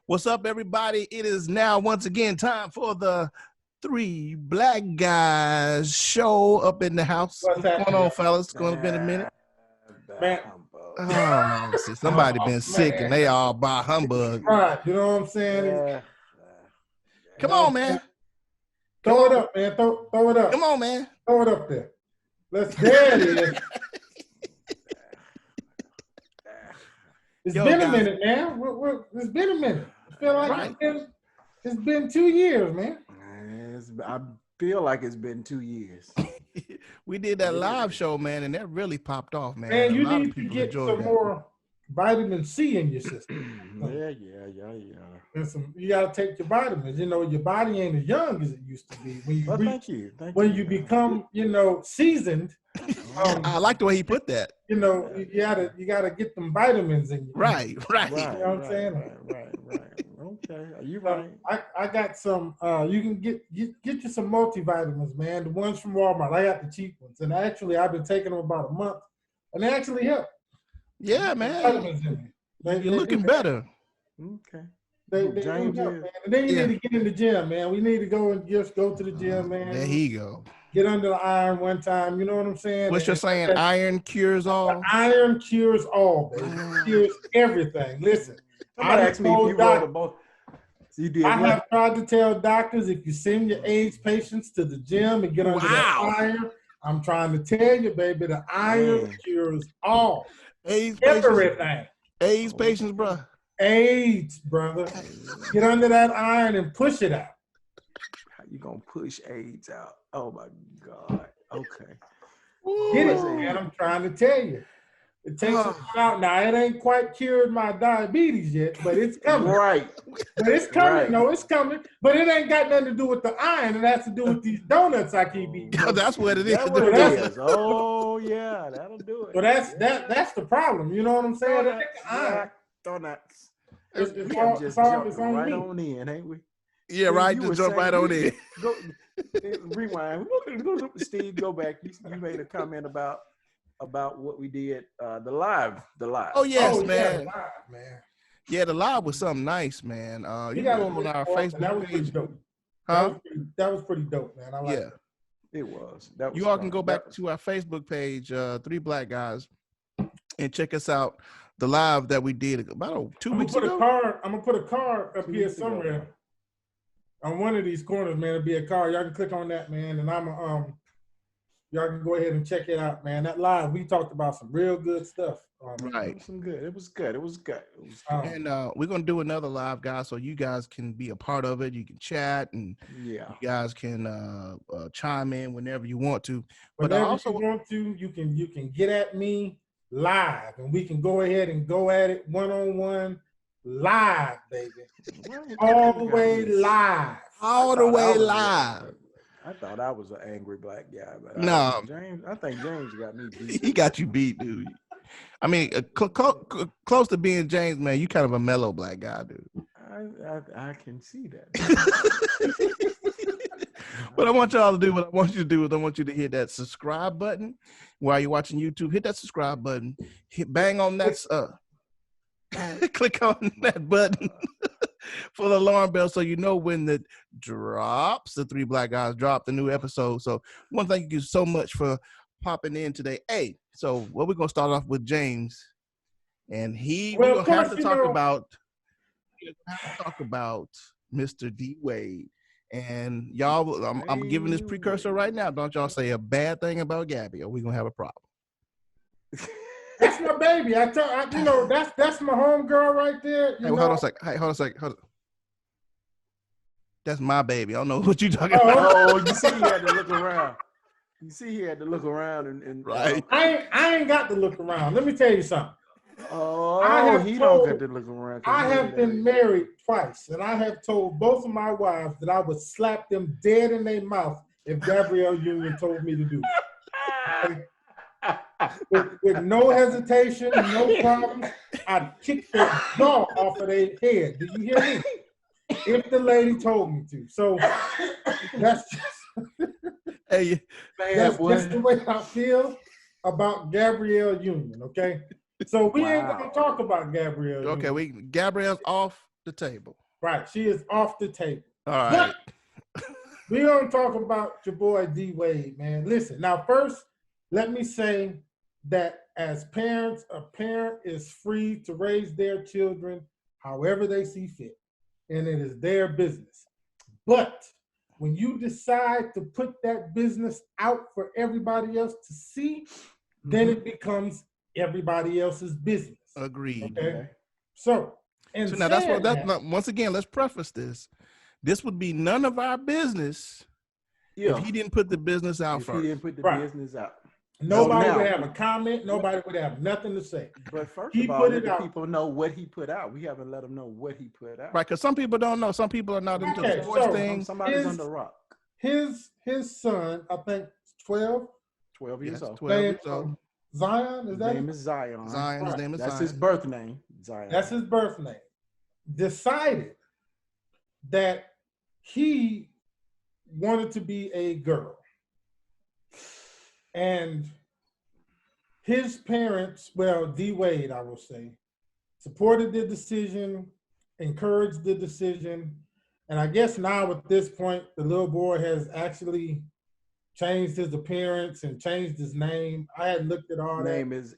What's up, everybody? It is now once again time for the Three Black Guys show up in the house. What's going on, fellas? It's going to be a minute. Man. Oh, see, somebody been sick and they all by humbug. Right, you know what I'm saying? Come on, man. Throw it up, man. Throw it up. Come on, man. Throw it up there. There it is. It's been a minute, man. It's been a minute. I feel like it's been 2 years, man. I feel like it's been 2 years. We did that live show, man, and that really popped off, man. Man, you need to get some more vitamin C in your system. Yeah. And you got to take your vitamins. You know, your body ain't as young as it used to be. Thank you. When you become, seasoned. I like the way he put that. You gotta get them vitamins in you. Right. You know what I'm saying? Right. Okay, are you right? I got some. You can get you some multivitamins, man. The ones from Walmart. I got the cheap ones, and actually, I've been taking them about a month, and they actually help. Yeah, man. Vitamins in it. You're looking better. Okay. They help, man. And then you need to get in the gym, man. We need to go to the gym, man. There he go. Get under the iron one time. You know what I'm saying? What you're saying? Iron cures all. Iron cures all, baby. Cures everything. Listen, I asked me if you wrote a book. I have tried to tell doctors, if you send your AIDS patients to the gym and get under the iron, I'm trying to tell you, baby, the iron cures all. AIDS everything. Patients. AIDS patients, bro. AIDS, brother. Get under that iron and push it out. How you gonna push AIDS out? Oh my God. Okay. Get it, man. I'm trying to tell you. It takes a while. Now, it ain't quite cured my diabetes yet, but it's coming. Right. But it's coming. Right. No, it's coming. But it ain't got nothing to do with the iron. It has to do with these donuts I keep eating. That's what it is. That's what it is. Oh, yeah. That'll do it. So that's the problem. You know what I'm saying? Donuts. It's on right me. on in, ain't we? Yeah, right. Just jump right on in. Go, rewind. Steve, go back. You made a comment about what we did, the live. Oh yes, man. Yeah, the live, man. Yeah, the live was something nice, man. You can go on our Facebook page. Dope. Huh? That was pretty dope, man. I like it. It was. You all can go back to our Facebook page, Three Black Guys, and check us out. The live that we did about 2 weeks ago. I'm gonna put a card up here somewhere. On one of these corners, man, it'll be a card. Y'all can click on that, man, and y'all can go ahead and check it out, man. That live, we talked about some real good stuff. Right. It was good. And we're gonna do another live, guys, so you guys can be a part of it. You can chat, and you guys can chime in whenever you want to. But whenever you want to, you can get at me live, and we can go ahead and go at it one-on-one. Live, baby. All the way live. All the way live. I thought I was an angry black guy, but no, I think James got me beat. He got you beat, dude. I mean, close to being James, man. You kind of a mellow black guy, dude. I can see that. What I want y'all to do, what I want you to do is I want you to hit that subscribe button while you're watching YouTube. Hit that subscribe button. Bang on that. Click on that button for the alarm bell so you know when it drops. The Three Black Guys drop the new episode. So I want to thank you so much for popping in today. Hey, so we're gonna start off with James, and we're gonna have to talk about Mr. D Wade. And y'all, I'm giving this precursor right now. Don't y'all say a bad thing about Gabby, or we're gonna have a problem. That's my baby. That's my homegirl right there. Hold on a second. That's my baby. I don't know what you're talking about. Oh, you see, he had to look around. And right. I ain't got to look around. Let me tell you something. Oh, he don't get to look around. I have been married twice, and I have told both of my wives that I would slap them dead in their mouth if Gabrielle Union told me to do it. With no hesitation, no problems, I'd kick their jaw off of their head. Did you hear me? If the lady told me to. So that's just, that's just the way I feel about Gabrielle Union, okay? So we ain't gonna talk about Gabrielle. Okay, Gabrielle's off. the table. Right. She is off the table. All right. But we don't talk about your boy D Wade, man. Listen, now first, let me say that as parents, a parent is free to raise their children however they see fit, and it is their business. But when you decide to put that business out for everybody else to see, then it becomes everybody else's business. Agreed. Okay. So now that's what once again, let's preface this. This would be none of our business if he didn't put the business out first. If he didn't put the business out. Nobody would have a comment. Nobody would have nothing to say. But first of all, let the people know what he put out. We haven't let them know what he put out. Right, because some people don't know. Some people are not into the sports thing. Somebody's on the rock. His son, I think, 12 years old. 12 years old. Zion, his name is Zion. Zion, his name is Zion. That's his birth name. Zion. That's his birth name. Decided that he wanted to be a girl. And his parents, well, D Wade, I will say, supported the decision, encouraged the decision. And I guess now at this point, the little boy has actually changed his appearance and changed his name. I had looked at all that. Name is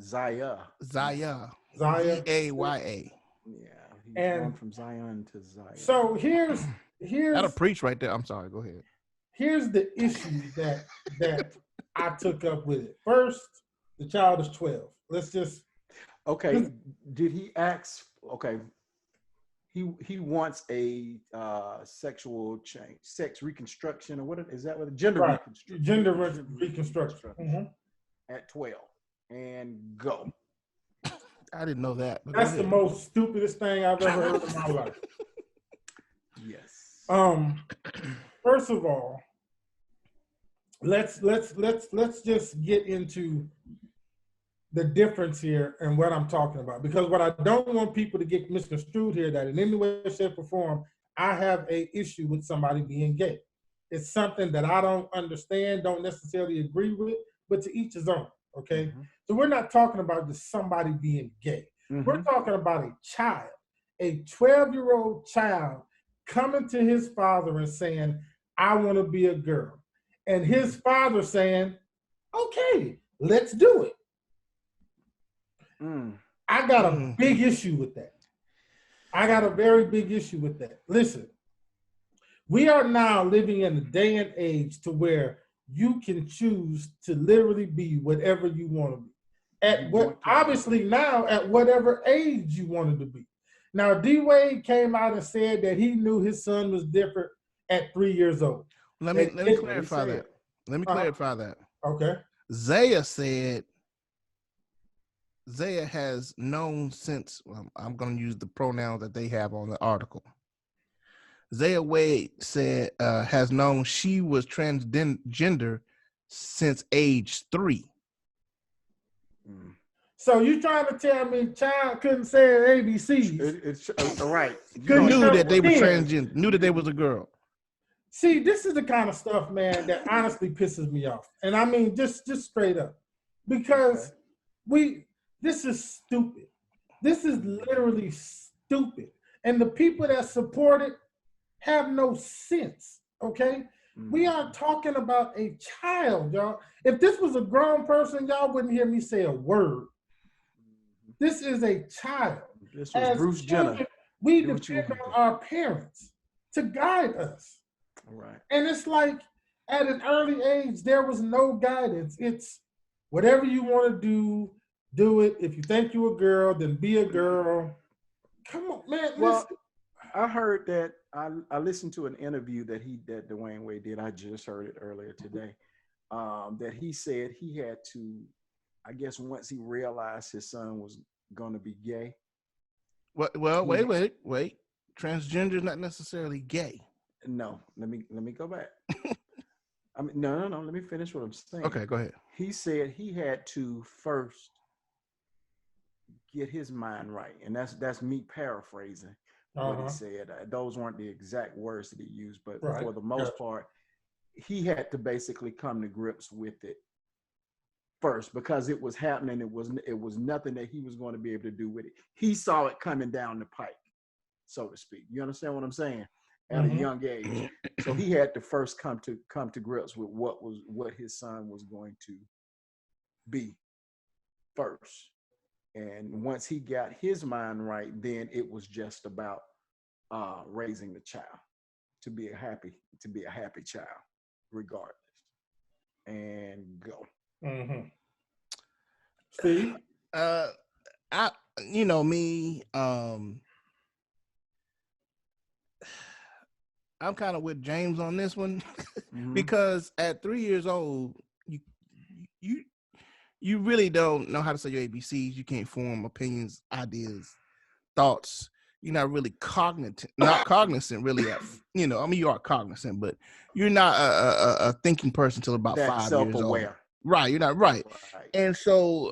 Zaya. Zaya. Zaya. Yeah. He's gone from Zion to Zaya. So here's that'll preach right there. I'm sorry, go ahead. Here's the issue that I took up with it. First, the child is 12. Let's just did he ask he wants a sexual change, sex reconstruction, or what is that? What gender reconstruction? Gender reconstruction. Mm-hmm. At 12 and go. I didn't know that. That's the most stupidest thing I've ever heard in my life. Yes. First of all, let's just get into the difference here and what I'm talking about, because what I don't want people to get misconstrued here that in any way, shape, or form I have a issue with somebody being gay. It's something that I don't understand, don't necessarily agree with, but to each his own. Okay. Mm-hmm. So we're not talking about just somebody being gay. Mm-hmm. We're talking about a child, a 12-year-old child coming to his father and saying, I want to be a girl. And his father saying, okay, let's do it. I got a big issue with that. I got a very big issue with that. Listen, we are now living in a day and age to where you can choose to literally be whatever you want to be. Obviously now at whatever age you wanted to be. Now, D Wade came out and said that he knew his son was different at 3 years old. Let me clarify that. Let me clarify that. Okay. Zaya said Zaya has known since, I'm going to use the pronouns that they have on the article. Zaya Wade said has known she was transgender since age 3. So you trying to tell me child couldn't say ABCs? It's right. Knew that they were transgender, knew that they was a girl. See, this is the kind of stuff, man, that honestly pisses me off. And I mean, just straight up. Because this is stupid. This is literally stupid. And the people that support it have no sense, okay? We are talking about a child, y'all. If this was a grown person, y'all wouldn't hear me say a word. This is a child. This was Bruce Jenner. We depend on our parents to guide us. Right. And it's like at an early age, there was no guidance. It's whatever you want to do it. If you think you're a girl, then be a girl. Come on, man. Well, I heard that I listened to an interview that Dwyane Wade did. I just heard it earlier today. That he said he had to, I guess, once he realized his son was going to be gay. Well, wait. Transgender is not necessarily gay. No, let me go back. I mean, no. Let me finish what I'm saying. Okay, go ahead. He said he had to first get his mind right, and that's me paraphrasing what he said. Those weren't the exact words that he used, but for the most part, he had to basically come to grips with it first because it was happening. It was nothing that he was going to be able to do with it. He saw it coming down the pike. so to speak. You understand what I'm saying? At a young age. So he had to first come to grips with what his son was going to be first. And once he got his mind right, then it was just about raising the child to be a happy child, regardless. And go. Steve? Me, I'm kind of with James on this one because at 3 years old, you really don't know how to say your ABCs. You can't form opinions, ideas, thoughts. You're not really not cognizant really you are cognizant, but you're not a thinking person until about 5 years old. Right, you're not right. And so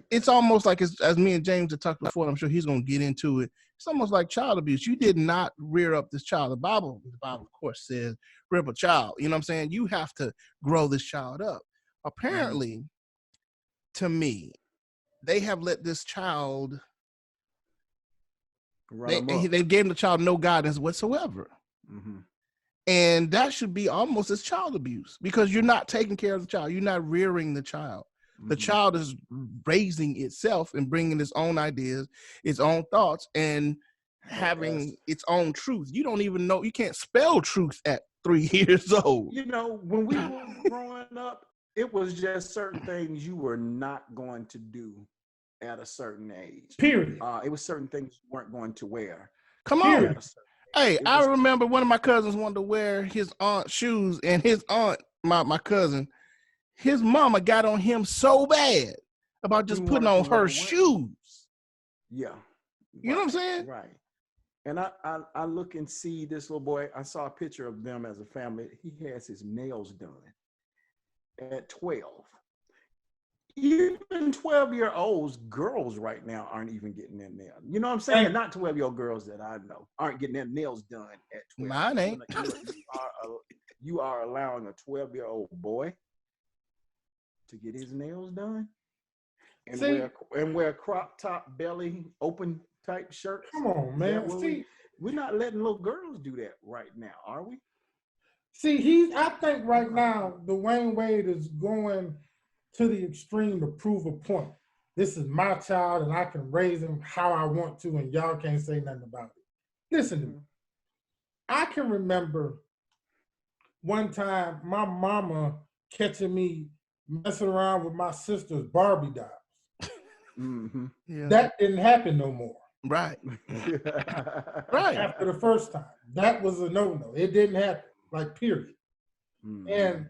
it's almost like, as me and James have talked before, I'm sure he's going to get into it. It's almost like child abuse. You did not rear up this child. The Bible, of course, says, rear up a child. You know what I'm saying? You have to grow this child up. Apparently, to me, they have let this child, they gave the child no guidance whatsoever. And that should be almost as child abuse because you're not taking care of the child. You're not rearing the child. The child is raising itself and bringing its own ideas, its own thoughts, and having its own truth. You don't even know, you can't spell truth at 3 years old. When we were growing up, it was just certain things you were not going to do at a certain age. Period. It was certain things you weren't going to wear. Come on. Hey, I remember one of my cousins wanted to wear his aunt's shoes, and his aunt, my cousin, his mama got on him so bad about just putting on her shoes. Yeah. You know what I'm saying? Right. And I look and see this little boy. I saw a picture of them as a family. He has his nails done at 12. Even 12-year-olds, girls right now aren't even getting their nails. You know what I'm saying? Not 12-year-old girls that I know aren't getting their nails done at 12. Mine ain't. You are allowing a 12-year-old boy to get his nails done and wear crop top belly open type shirts. Come on, man. We're not letting little girls do that right now, are we? I think right now Dwyane Wade is going to the extreme to prove a point. This is my child and I can raise him how I want to and y'all can't say nothing about it. Listen to me. I can remember one time my mama catching me messing around with my sister's Barbie dolls. Yeah. That didn't happen no more. Right. Right. After the first time. That was a no-no. It didn't happen. Like, period. And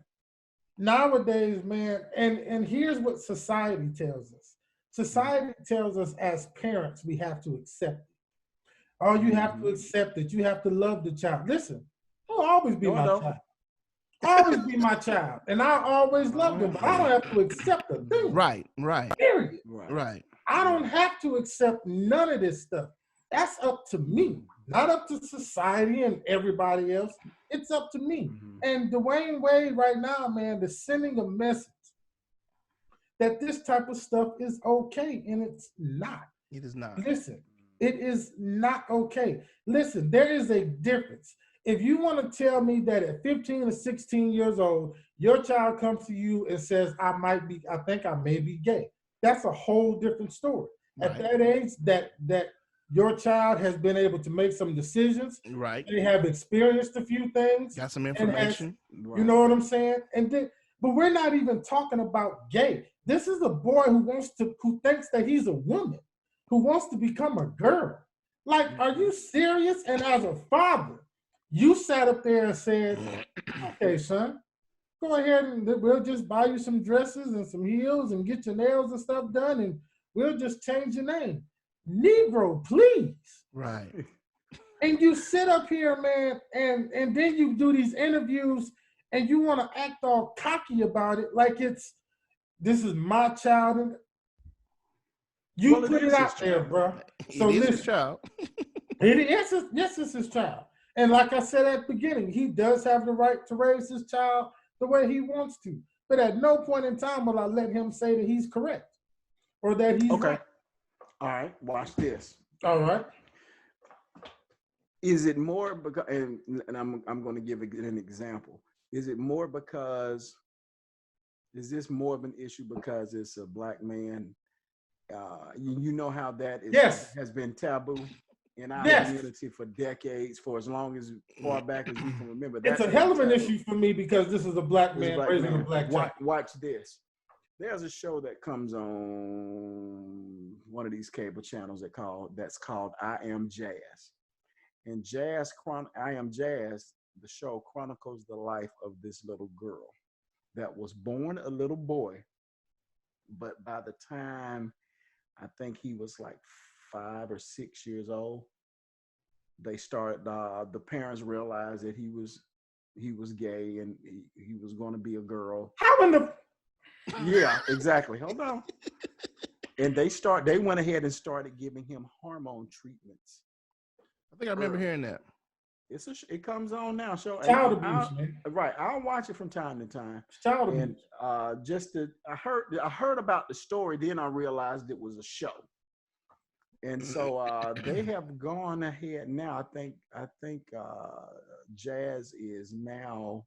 nowadays, man, and here's what society tells us. Society tells us as parents, we have to accept it. Oh, you have to accept it. You have to love the child. Listen, I'll always be my child. Always be my child. And I always love them, but I don't have to accept a thing. Right. Period. Right. I don't have to accept none of this stuff. That's up to me, not up to society and everybody else. It's up to me. And Dwyane Wade right now, man, is sending a message that this type of stuff is okay, and it's not. It is not. Listen, it is not okay. Listen, there is a difference. If you want to tell me that at 15 or 16 years old, your child comes to you and says, I think I may be gay. That's a whole different story. Right. At that age, that your child has been able to make some decisions. Right. They have experienced a few things. Got some information. You know what I'm saying? But we're not even talking about gay. This is a boy who thinks that he's a woman, who wants to become a girl. Like, are you serious? And as a father, you sat up there and said, okay, son, go ahead and we'll just buy you some dresses and some heels and get your nails and stuff done, and we'll just change your name. Negro, please. Right. And you sit up here, man, and then you do these interviews and you want to act all cocky about it like this is my child. And you put it out there, bro. So it is his child. Yes, it's his child. And like I said at the beginning, he does have the right to raise his child the way he wants to. But at no point in time will I let him say that he's correct or that he's right. All right, watch this. All right. Is it more because, and I'm going to give an example. Is it more because, is this more of an issue because it's a black man? You know how that is, Yes. has been taboo in our Yes. community for decades, for as long as far back as you can remember. It's a hell of an issue for me because this is a black man raising a black child. Watch this. There's a show that comes on one of these cable channels that's called I Am Jazz. And I Am Jazz, the show chronicles the life of this little girl that was born a little boy, but by the time I think he was like 5 or 6 years old, they started, the parents realized that he was gay and he was going to be a girl. How in the... Yeah, exactly. Hold on. And they went ahead and started giving him hormone treatments. I think I remember hearing that. It comes on now. Show child abuse, man. Right. I'll watch it from time to time. Child abuse. And I heard about the story, then I realized it was a show. And so they have gone ahead now. I think Jazz is now,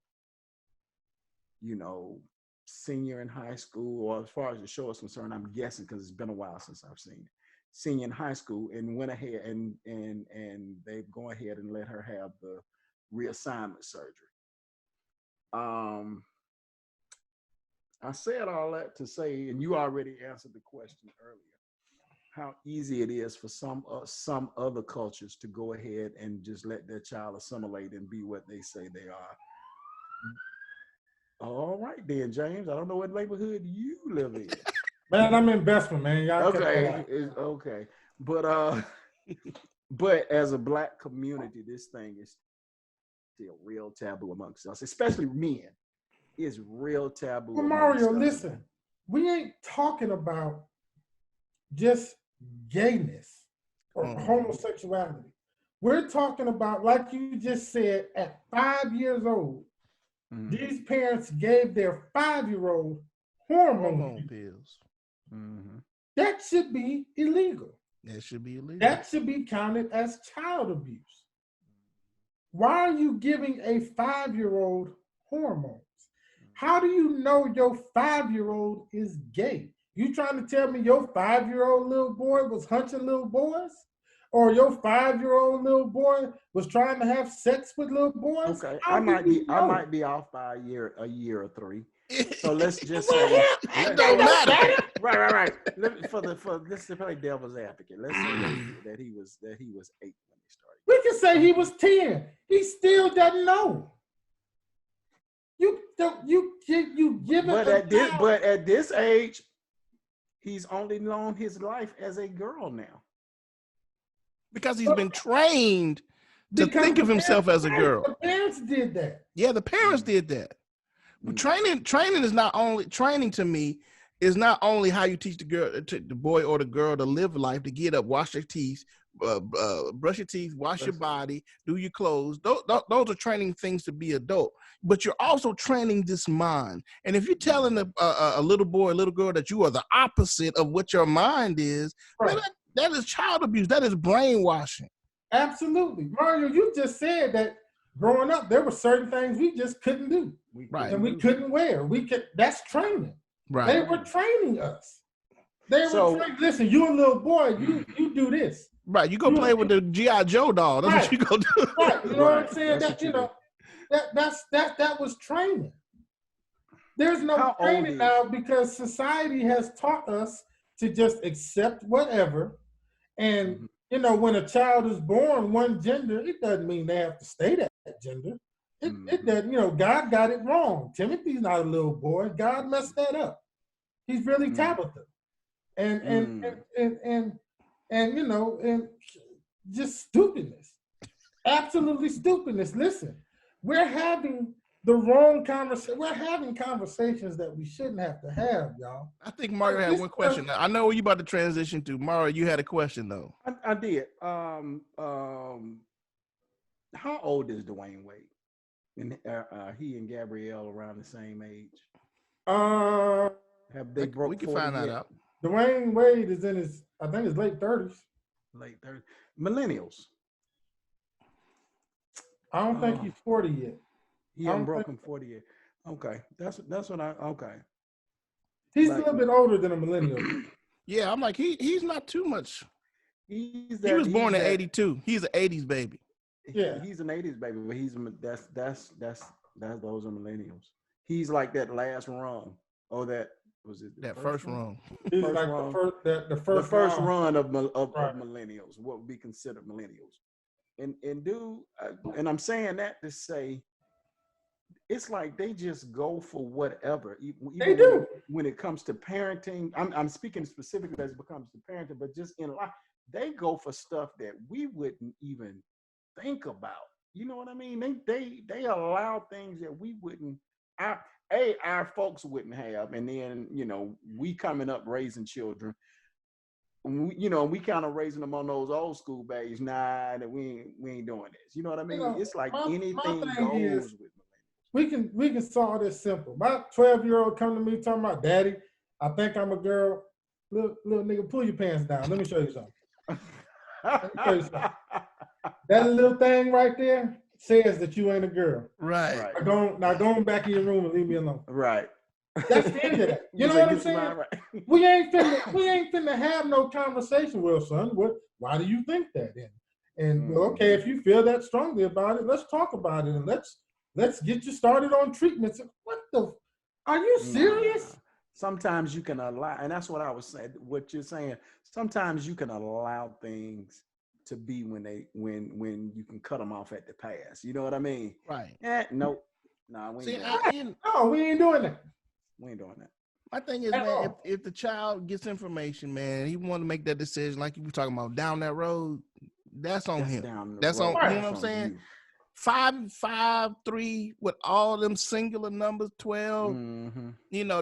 senior in high school, or as far as the show is concerned, I'm guessing because it's been a while since I've seen it. Senior in high school, and went ahead and they've gone ahead and let her have the reassignment surgery. I said all that to say, and you already answered the question earlier, how easy it is for some other cultures to go ahead and just let their child assimilate and be what they say they are. All right then, James. I don't know what neighborhood you live in. Man, I'm in Bessemer, man. Y'all okay. But as a black community, this thing is still real taboo amongst us, especially men. It's real taboo. Well, Mario, listen, we ain't talking about just gayness or homosexuality. We're talking about, like you just said, at 5 years old, these parents gave their 5-year-old hormone pills. That should be illegal. That should be illegal. That should be counted as child abuse. Why are you giving a 5-year-old hormones? How do you know your 5-year-old is gay? You trying to tell me your 5-year-old little boy was hunching little boys? Or your 5-year-old little boy was trying to have sex with little boys? Okay, I might be off by a year or 3. So let's just say it don't matter. Right. Let's play devil's advocate. Let's say that he was 8 when he started. We can say he was 10. He still doesn't know. You give it. But at this age, he's only known his life as a girl now. Because he's been trained to think of himself as a girl. The parents did that. Yeah, the parents did that. But training is not only training to me is not only how you teach the boy or the girl to live life, to get up, wash their teeth, brush your teeth, wash your body, do your clothes. Those are training things to be adult. But you're also training this mind. And if you're telling a little boy, a little girl that you are the opposite of what your mind is, right. That is child abuse. That is brainwashing. Absolutely. Mario, you just said that growing up, there were certain things we just couldn't do. Right. And we couldn't wear. That's training. Right. They were training us. Listen, you a little boy, you do this. Right. You go play with the G.I. Joe doll. That's what you go do. Right. You know what I'm saying? That was training. There's no training now because society has taught us to just accept whatever. And, when a child is born one gender, it doesn't mean they have to stay that gender. It doesn't, God got it wrong. Timothy's not a little boy. God messed that up. He's really Tabitha. And just stupidness. Absolutely stupidness. Listen, we're having the wrong conversation. We're having conversations that we shouldn't have to have, y'all. I think Mario had one question. I know you about to transition to. Mario, you had a question though. I did. How old is Dwyane Wade? And he and Gabrielle around the same age? Have they broke? We can find that out. Dwyane Wade is in his late 30s. Late 30s. Millennials. I don't think he's 40 yet. He hasn't broken 40 yet. Okay, that's what okay. He's like, a little bit older than a millennial. Yeah, I'm like he's not too much. He was born in '82. He's an '80s baby. Yeah, he's an '80s baby, but that's those are millennials. He's like that last rung. Oh, that was it. That first rung. He's like the first run of millennials. What would be considered millennials? And dude, and I'm saying that to say, it's like they just go for whatever. Even they do when it comes to parenting. I'm speaking specifically as it comes to parenting, but just in life, they go for stuff that we wouldn't even think about. You know what I mean? They allow things that we wouldn't. Our folks wouldn't have, and then we coming up raising children. We kind of raising them on those old school babies. Nah, that we ain't doing this. You know what I mean? It's like anything goes with millennials. We can solve this simple. My 12-year-old come to me talking about, Daddy, I think I'm a girl. Little nigga, pull your pants down. Let me show you something. That little thing right there says that you ain't a girl. Right. Now go back in your room and leave me alone. Right. That's the end of that. You know what I'm saying? Right. We ain't finna have no conversation. Well, son, why do you think that then? And okay, if you feel that strongly about it, let's talk about it and let's get you started on treatments. What the? Are you serious? Sometimes you can allow, and that's what I was saying. What you're saying. Sometimes you can allow things to be when you can cut them off at the pass. You know what I mean? Right. Nope. Nah, we ain't we ain't doing that. We ain't doing that. My thing is, man, if the child gets information, man, he want to make that decision like you were talking about down that road, that's on him. That's on, you know what I'm saying? 5, 3 with all them singular numbers, 12,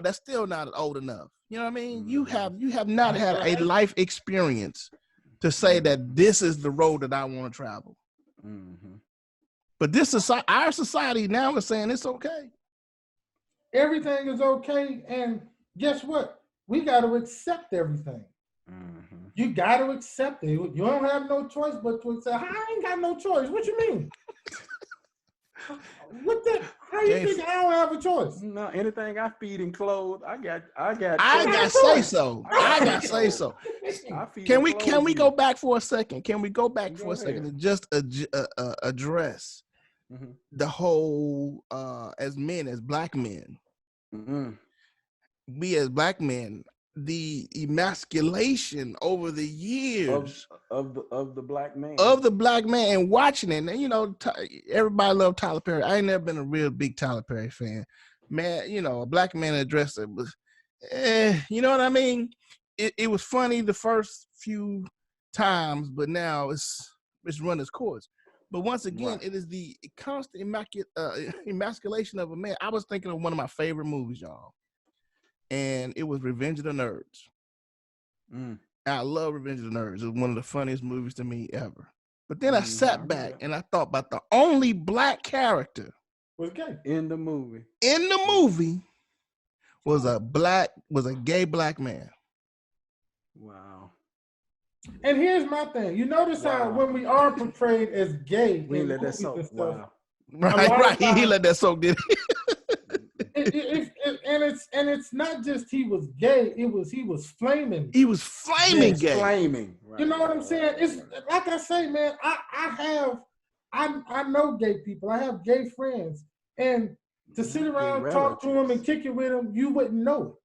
that's still not old enough. You know what I mean? You have not had a life experience to say that this is the road that I want to travel. But our society now is saying it's okay. Everything is okay, and guess what? We got to accept everything. You got to accept it. You don't have no choice but to accept. I ain't got no choice. What you mean? How you think I don't have a choice? No, anything I feed and clothe, I got say so. I got say so. Can we go back for a second? Can we go back for a second and just address the whole as men, as black men, we as black men, the emasculation over the years of the black man, and watching it. And everybody loved Tyler Perry. I ain't never been a real big Tyler Perry fan, man. A black man addressed it was, you know what I mean? It was funny the first few times, but now it's run its course. But once again, It is the constant emasculation of a man. I was thinking of one of my favorite movies, y'all. And it was Revenge of the Nerds. I love Revenge of the Nerds. It was one of the funniest movies to me ever. But then I sat back and I thought about the only black character was gay in the movie. In the movie was a gay black man. Wow. And here's my thing. You notice how when we are portrayed as gay, we let that soak. Wow. Right. He let that soak, did he? And it's not just he was gay. He was flaming. He was flaming gay. Flaming. Right. You know what I'm saying? It's like I say, man. I know gay people. I have gay friends, and to sit around, talk to them, and kick it with them, you wouldn't know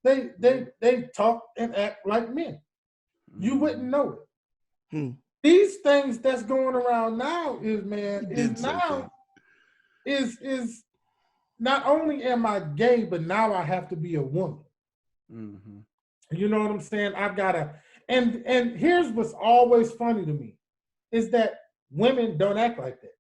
it. They talk and act like men. You wouldn't know it. These things that's going around now is not only am I gay, but now I have to be a woman. You know what I'm saying? I've got to, and here's what's always funny to me, is that women don't act like that.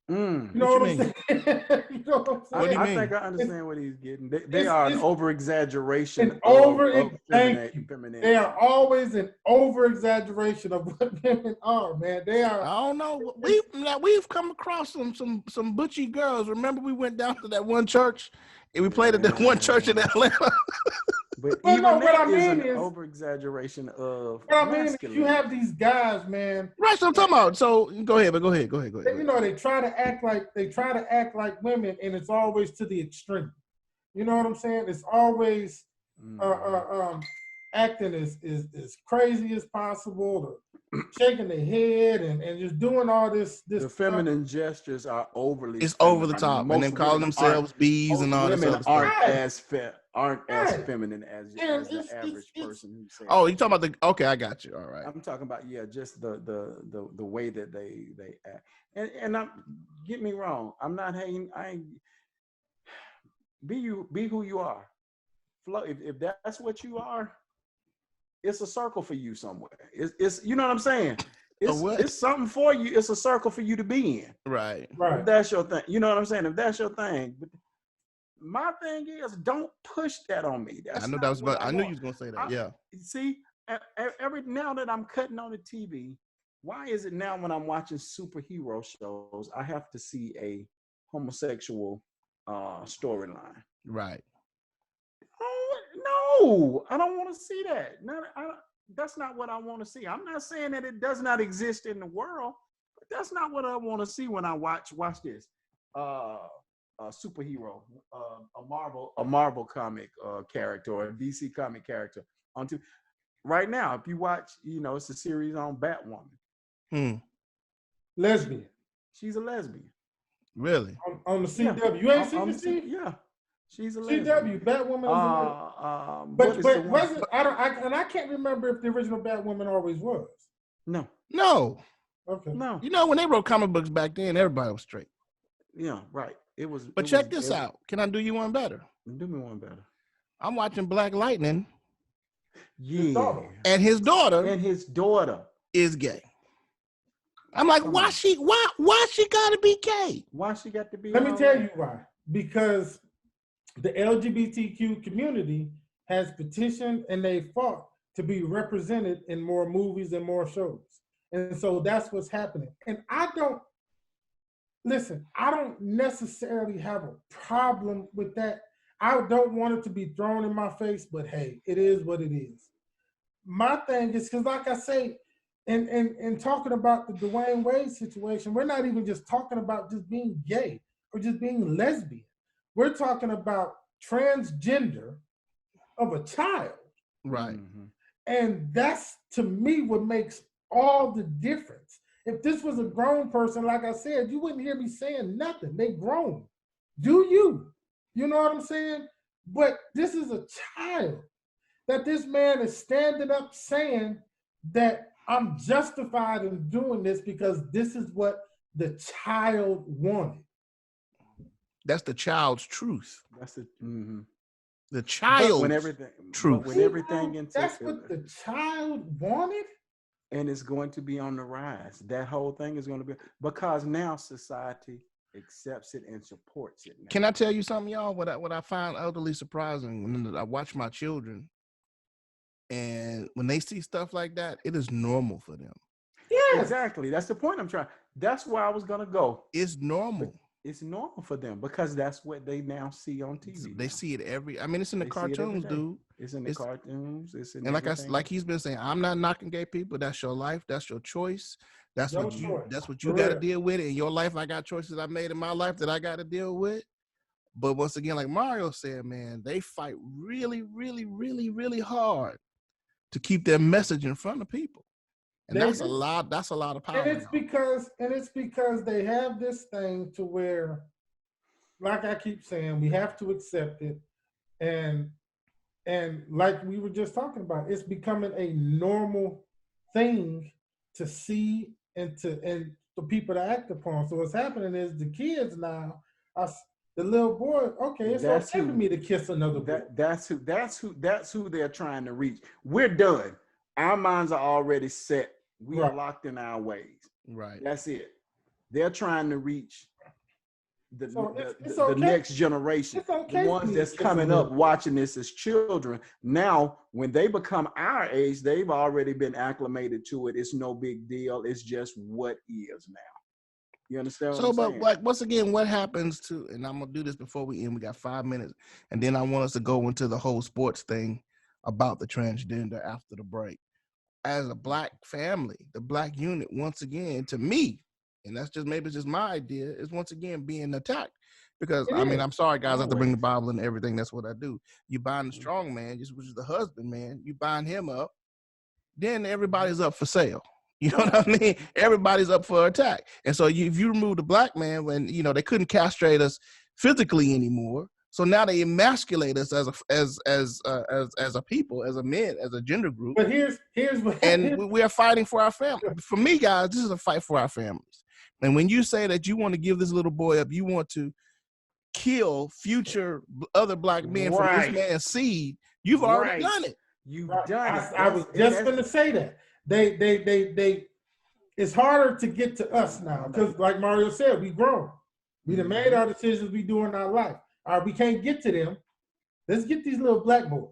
You know what I'm saying? You know what I'm saying? I think I understand what he's getting. They are an over-exaggeration. Femininity. They are always an over-exaggeration of what women are, man. They are. I don't know. We've come across some butchy girls. Remember we went down to that one church and we played at that one church in Atlanta. But well, even no, what that I is mean an is, over-exaggeration of what I mean is masculine. you have these guys, man. Right, so I'm talking about. So go ahead. You know, they try to act like women, and it's always to the extreme. You know what I'm saying? It's always acting as crazy as possible, or shaking their head and just doing all this. The feminine gestures are overly. It's feminine. over the top, Most and then calling themselves bees and all this women other stuff. aren't as feminine as the average person who says. Oh, you talking about the? Okay, I got you. All right. I'm talking about just the way that they act. And I'm, get me wrong, I'm not hating. I ain't, be who you are. Flow. If that's what you are, it's a circle for you somewhere. It's you know what I'm saying? It's something for you. It's a circle for you to be in. Right. If that's your thing. You know what I'm saying? If that's your thing. But my thing is, don't push that on me. I knew that was about, I knew you was gonna say that. Yeah. See, every now that I'm cutting on the TV, why is it now when I'm watching superhero shows, I have to see a homosexual storyline? Right. No, I don't want to see that. That's not what I want to see. I'm not saying that it does not exist in the world, but that's not what I want to see when I watch this. A superhero, a Marvel comic character or a DC comic character on TV. Right now, if you watch, it's a series on Batwoman. Lesbian. She's a lesbian. Really? On the CW. Yeah. You ain't seen the CW? Yeah. She's a lesbian. CW, Batwoman is but wasn't I can't remember if the original Batwoman always was. No. Okay. No. When they wrote comic books back then, everybody was straight. Yeah, right. It was. But check this out. Can I do you one better? Do me one better. I'm watching Black Lightning. Yeah. And his daughter is gay. I'm like, why she gotta be gay? Why she got to be? Let me tell you why. Because the LGBTQ community has petitioned and they fought to be represented in more movies and more shows. And so that's what's happening. And I don't necessarily have a problem with that. I don't want it to be thrown in my face, but hey, it is what it is. My thing is, because like I say, in talking about the Dwyane Wades situation, we're not even just talking about just being gay or just being lesbian. We're talking about transgender of a child. Right. Mm-hmm. And that's, to me, what makes all the difference. If this was a grown person, like I said, you wouldn't hear me saying nothing. They grown. Do you? You know what I'm saying? But this is a child that this man is standing up saying that I'm justified in doing this because this is what the child wanted. That's the child's truth. That's it. The child's truth. When everything that's what the child wanted. And it's going to be on the rise. That whole thing is going to be, because now society accepts it and supports it now. Can I tell you something, y'all? What I find utterly surprising when I watch my children, and when they see stuff like that, it is normal for them. Yeah, exactly. That's the point I'm trying. That's where I was gonna go. It's normal. But it's normal for them because that's what they now see on TV. They see it it's in the cartoons, dude. It's in the cartoons. It's in and like he's been saying, I'm not knocking gay people. That's your life. That's your choice. That's what you got to deal with. In your life, I got choices I made in my life that I got to deal with. But once again, like Mario said, man, they fight really, really, really, really hard to keep their message in front of people. And that's a lot of power. And it's because they have this thing to where, like I keep saying, we have to accept it. And like we were just talking about, it's becoming a normal thing to see and for people to act upon. So what's happening is the kids now the little boy, okay, it's okay for me to kiss another boy. That's who they're trying to reach. We're done. Our minds are already set. We are locked in our ways. Right. That's it. They're trying to reach the next generation. The ones that's coming up watching this as children. Now, when they become our age, they've already been acclimated to it. It's no big deal. It's just what is now. You understand what I'm saying? Like, once again, what happens to, and I'm going to do this before we end, we got 5 minutes, and then I want us to go into the whole sports thing about the transgender after the break. As a Black family, the Black unit, once again, to me, and that's just maybe it's just my idea, is once again being attacked. Because I mean, I'm sorry, guys, I have to bring the Bible and everything. That's what I do. You bind the strong man, which is the husband, man. You bind him up, then everybody's up for sale. You know what I mean? Everybody's up for attack. And so if you remove the Black man, when they couldn't castrate us physically anymore, so now they emasculate us as a people, as a men, as a gender group. But here's what. And we are fighting for our family. For me, guys, this is a fight for our families. And when you say that you want to give this little boy up, you want to kill future other Black men from this man's seed, you've already done it. You've done it. I was just going to say that. They it's harder to get to us now because, like Mario said, we've grown. We done made our decisions we do in our life. All right, we can't get to them. Let's get these little Black boys.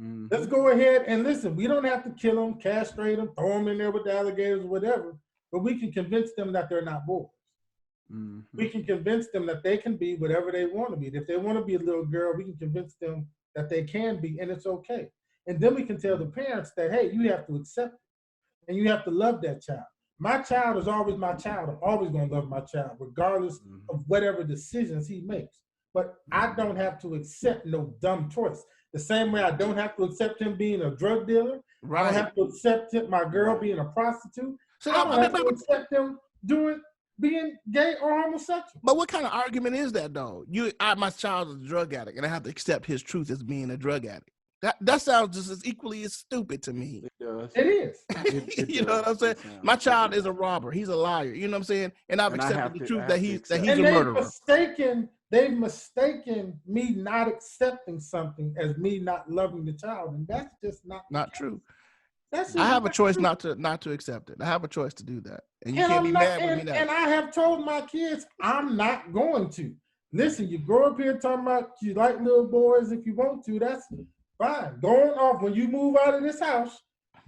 Mm-hmm. Let's go ahead and listen. We don't have to kill them, castrate them, throw them in there with the alligators or whatever, but we can convince them that they're not boys. Mm-hmm. We can convince them that they can be whatever they want to be. If they want to be a little girl, we can convince them that they can be, and it's okay. And then we can tell the parents that, hey, you have to accept it, and you have to love that child. My child is always my child. I'm always going to love my child, regardless of whatever decisions he makes. But I don't have to accept no dumb choice. The same way I don't have to accept him being a drug dealer. Right. I don't have to accept my girl being a prostitute. So I don't have to accept them being gay or homosexual. But what kind of argument is that, though? My child is a drug addict, and I have to accept his truth as being a drug addict. That sounds just as equally as stupid to me. It does. It is. You know what I'm saying? My child is a robber. He's a liar. You know what I'm saying? And I've accepted the truth that he's a murderer. They've mistaken me not accepting something as me not loving the child, and that's just not true. I have a choice not to accept it. I have a choice to do that, and you can't be mad with me now. And I have told my kids I'm not going to. Listen, you grow up here talking about you like little boys if you want to. That's fine. Going off when you move out of this house,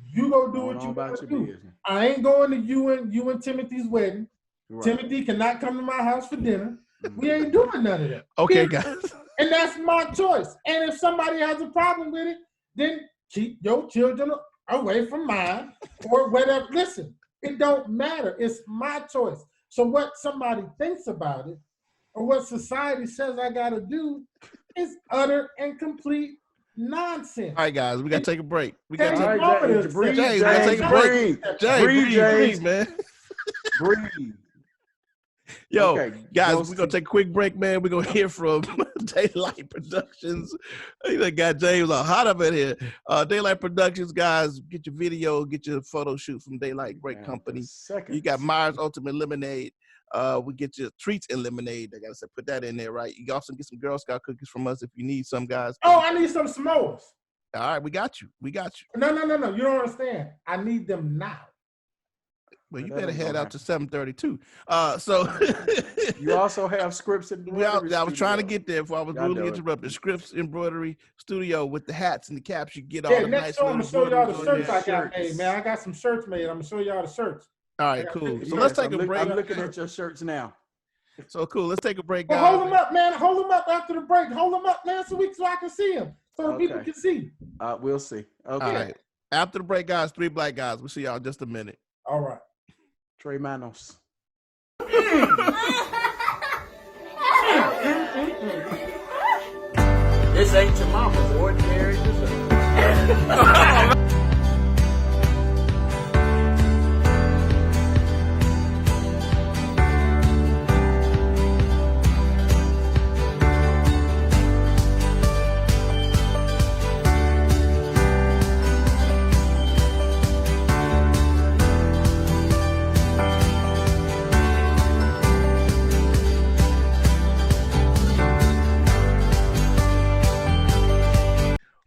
you go do what you want to do. I ain't going to you and Timothy's wedding. Right. Timothy cannot come to my house for dinner. We ain't doing none of that. Okay, guys. And that's my choice. And if somebody has a problem with it, then keep your children away from mine or whatever. Listen, it don't matter. It's my choice. So what somebody thinks about it or what society says I got to do is utter and complete nonsense. All right, guys, we got to take a break. We got to breathe. James, take a break. Breathe, man. Breathe. Yo, okay, guys, we're going to take a quick break, man. We're going to hear from Daylight Productions. They got James hot up in here. Daylight Productions, guys, get your video, get your photo shoot from Daylight. Great company. You got Myers Ultimate Lemonade. We get your treats and lemonade. I got to put that in there, right? You also get some Girl Scout cookies from us if you need some, guys. Oh, I need some s'mores. All right, we got you. No. You don't understand. I need them now. Well, you better head out to 732. So you also have Scripps Embroidery. I was trying to get there before I was rudely interrupted. Scripps Embroidery Studio with the hats and the caps. You get all the nice little next show I'm gonna show y'all the shirts I got made, man. I got some shirts made. I'm gonna show y'all the shirts. All right, cool. So let's take a break. I'm looking at your shirts now. So cool. Let's take a break, guys. Hold them up, man. Hold them up after the break. Hold them up, man, so I can see them. So people can see. We'll see. Okay. All right. After the break, guys, 3 black guys. We'll see y'all in just a minute. All right. Trey Manos. This ain't your mama's ordinary dessert.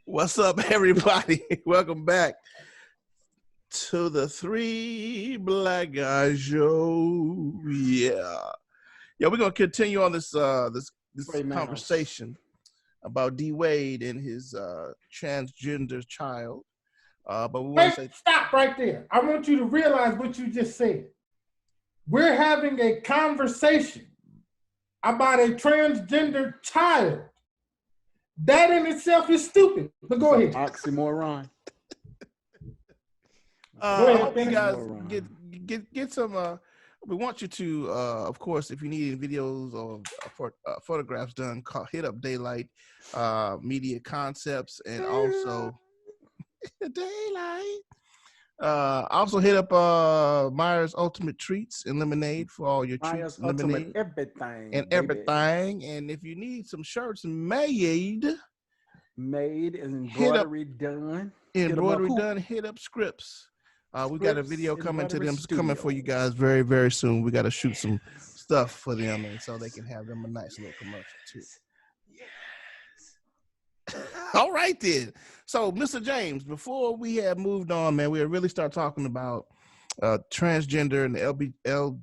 What's up, everybody? Welcome back to the 3 Black Guys Show. Yeah, we're gonna continue on this conversation about D Wade and his transgender child. But we want to stop right there. I want you to realize what you just said. We're having a conversation about a transgender child. That in itself is stupid. But go ahead. Oxymoron. I hope you guys get some. We want you to, of course, if you need videos or photographs done, hit up Daylight Media Concepts, and also Daylight. Also hit up Myers Ultimate Treats and Lemonade for all your Myers treats, lemonade, everything. And if you need some shirts made and embroidery done, hit up Scripts. We got a video coming for you guys very, very soon. We got to shoot some stuff for them, and so they can have them a nice little commercial too. Yes. All right then. So, Mr. James, before we have moved on, man, we'll really start talking about transgender and LGBTQ,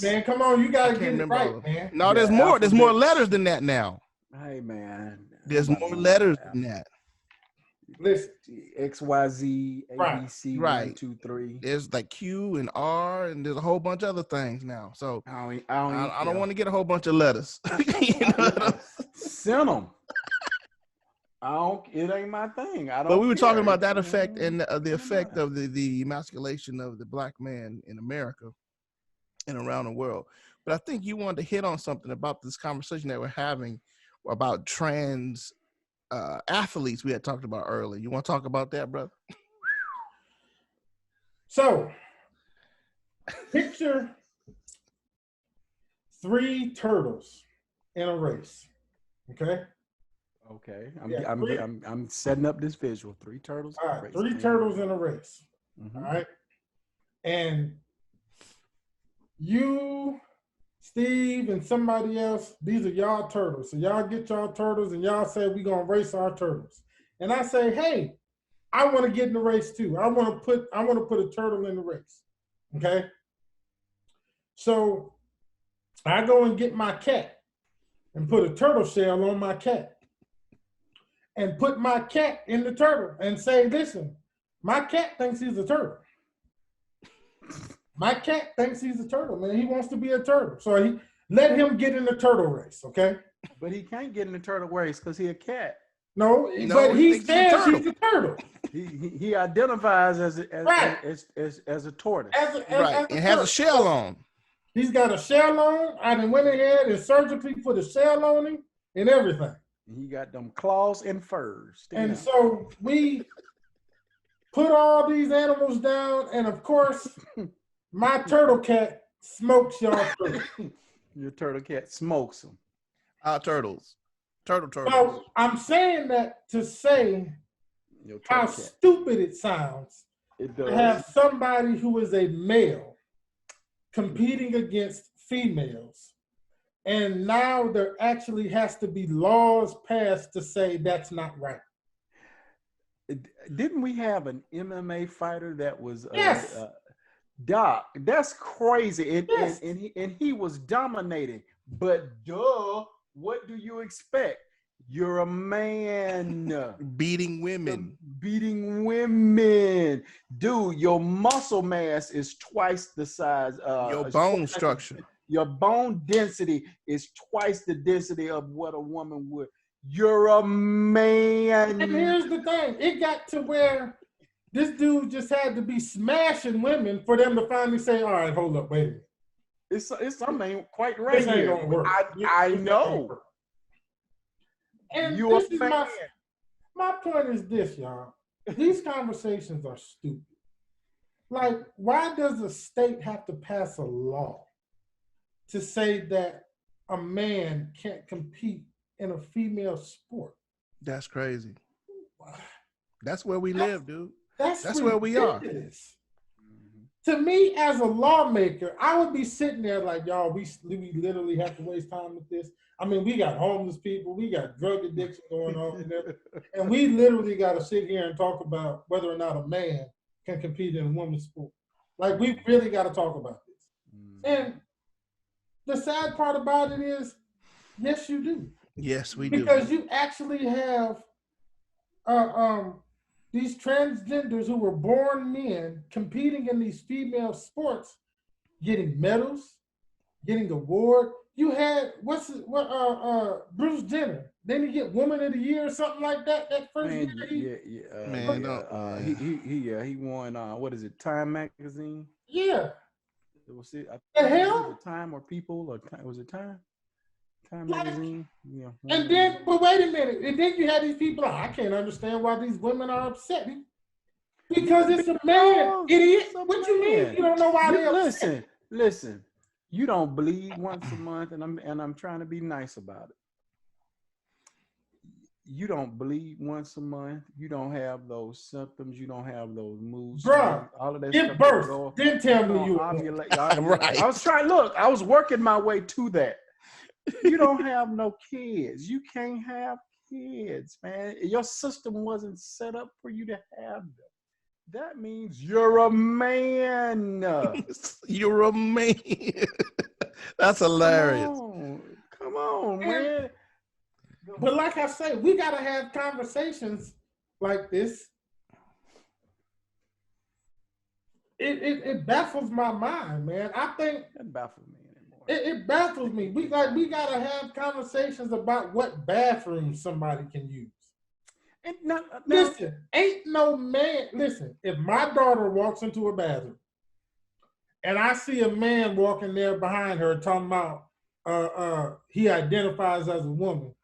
man. Come on, you gotta get it right, man. No, there's more. There's more letters than that now. Hey, man. There's more letters than that. Listen, XYZ, ABC, right. 1, 2, 3. There's like Q and R, and there's a whole bunch of other things now. So I don't want to get a whole bunch of letters. Send them. It ain't my thing. But we were talking about that effect and the effect of the emasculation of the black man in America and around the world. But I think you wanted to hit on something about this conversation that we're having about trans athletes we had talked about earlier. You want to talk about that, brother? So, picture 3 turtles in a race. Okay. I'm setting up this visual. 3 turtles. All right, 3 turtles in a race. Mm-hmm. All right, and you, Steve, and somebody else, these are y'all turtles. So y'all get y'all turtles and y'all say we're gonna race our turtles. And I say, hey, I want to get in the race too. I want to put a turtle in the race. Okay. So I go and get my cat and put a turtle shell on my cat and put my cat in the turtle and say, listen, my cat thinks he's a turtle. My cat thinks he's a turtle, man. He wants to be a turtle. So let him get in the turtle race, okay? But he can't get in the turtle race because he's a cat. No, but he says he's a turtle. He identifies as a tortoise. Right, and has a shell on. He's got a shell on. I done went ahead and surgically put a shell on him and everything. He got them claws and furs. And so we put all these animals down, and of course, my turtle cat smokes y'all turtles. Your turtle cat smokes them. Our turtles. Turtles. So I'm saying that to say how stupid it sounds to have somebody who is a male competing against females. And now there actually has to be laws passed to say that's not right. Didn't we have an MMA fighter that was yes. Doc? That's crazy. Yes. And he was dominating. But what do you expect? You're a man. Beating women. Dude, your muscle mass is twice the size. Your bone structure. Your bone density is twice the density of what a woman would. You're a man. And here's the thing. It got to where this dude just had to be smashing women for them to finally say, all right, hold up, wait a minute. It's something quite right this ain't gonna work. I know. And this is my point is this, y'all. These conversations are stupid. Like, why does the state have to pass a law to say that a man can't compete in a female sport? That's crazy. That's where we live, dude. That's where we are. To me, as a lawmaker, I would be sitting there like, y'all, we literally have to waste time with this. I mean, we got homeless people, we got drug addiction going on, and we literally got to sit here and talk about whether or not a man can compete in a women's sport. Like, we really got to talk about this. And the sad part about it is, yes, you do. Yes, we do. Because you actually have these transgenders who were born men competing in these female sports, getting medals, getting awards. you had Bruce Jenner. Didn't he get Woman of the Year or something like that? That first year, he won. What is it? Time magazine. Yeah. Was it? The hell? Time or People or Time? Was it Time? Time magazine. Yeah. And then, but wait a minute. And then you had these people. I can't understand why these women are upset. Because it's a man, idiot. What you mean? You don't know why they're upset? Listen. You don't bleed once a month, and I'm trying to be nice about it. You don't bleed once a month. You don't have those symptoms. You don't have those moods. Bruh, all of that give stuff. Birth. Then tell me you right. I was trying. Look, I was working my way to that. You don't have no kids. You can't have kids, man. Your system wasn't set up for you to have them. That means you're a man. You're a man. That's hilarious. Come on, man. But like I say, we got to have conversations like this. It baffles my mind, man. I think it baffles me anymore. It baffles me. We got to have conversations about what bathroom somebody can use. Listen, ain't no man. Listen, if my daughter walks into a bathroom and I see a man walking there behind her talking about he identifies as a woman,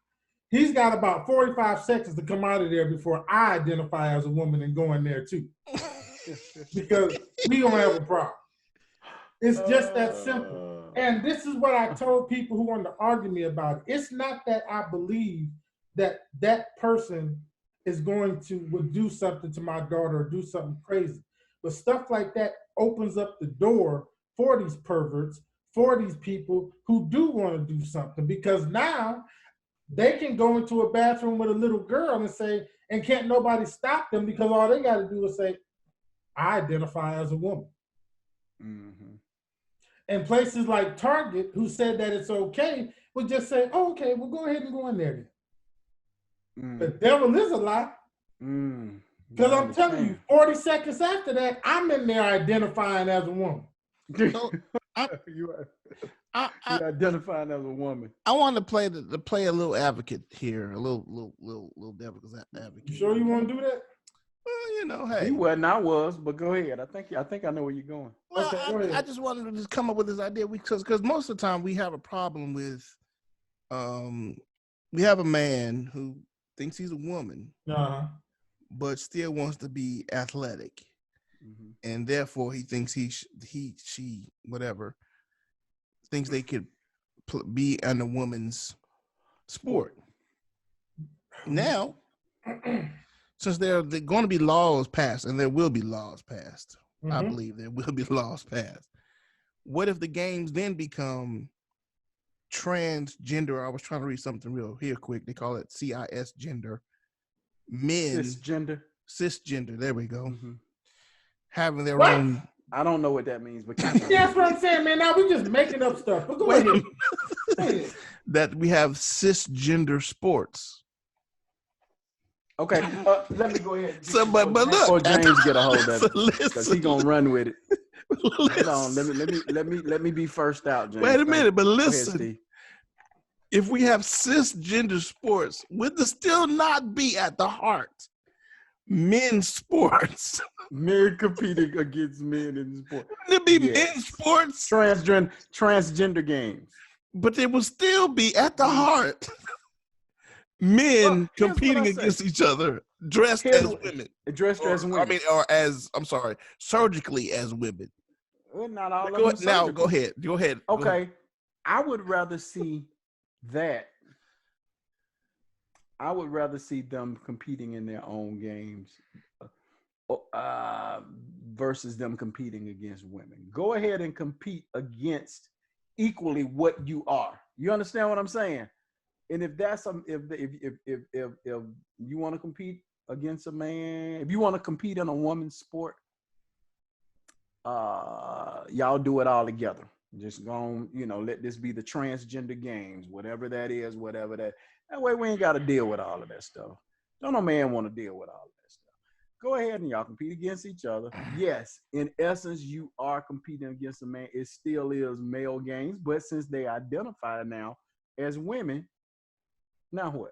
he's got about 45 seconds to come out of there before I identify as a woman and go in there too. Because we don't have a problem. It's just that simple. And this is what I told people who wanted to argue me about it. It's not that I believe that person is would do something to my daughter or do something crazy. But stuff like that opens up the door for these perverts, for these people who do want to do something, because now they can go into a bathroom with a little girl and say, and can't nobody stop them because all they got to do is say, I identify as a woman. Mm-hmm. And places like Target, who said that it's okay, would just say, oh, okay, we'll go ahead and go in there then. The devil is a lie. Because I'm telling you, 40 seconds after that, I'm in there identifying as a woman. You're identifying as a woman. I want to play a little advocate here, a little devil's advocate. You sure you want to do that? Well, hey. He wasn't. I was, but go ahead. I think I know where you're going. Well, okay, I just wanted to just come up with this idea because most of the time we have a problem with, we have a man who thinks he's a woman, but still wants to be athletic, and therefore he thinks she whatever thinks they could be in a woman's sport. Now, since there are going to be laws passed, and there will be laws passed, I believe there will be laws passed. What if the games then become transgender? I was trying to read something real here quick. They call it CIS gender. Men. Cisgender. There we go. Having their own. I don't know what that means, but that's what I'm saying, man. Now we're just making up stuff. But go ahead. That we have cisgender sports. Okay, let me go ahead. But look, before James get a hold of it, because he gonna run with it. Hold on, let me be first out, James. Wait a minute, but listen. Ahead, if we have cisgender sports, would there still not be at the heart men's sports? Men competing against men in sport. Wouldn't it be men's sports? Transgender games. But it would still be at the heart men competing against each other, dressed as women. Dressed as women. I mean, or as, I'm sorry, surgically as women. Well, not all of them. Now, go ahead. Okay. Go ahead. I would rather see that. I would rather see them competing in their own games versus them competing against women. Go ahead and compete against equally what you are. You understand what I'm saying? And if that's if you want to compete against a man, if you want to compete in a woman's sport, y'all do it all together. Just go on, let this be the transgender games, whatever that is, whatever that. That way we ain't got to deal with all of that stuff. Don't no man want to deal with all of that stuff. Go ahead and y'all compete against each other. Yes, in essence, you are competing against a man. It still is male games, but since they identify now as women, now what?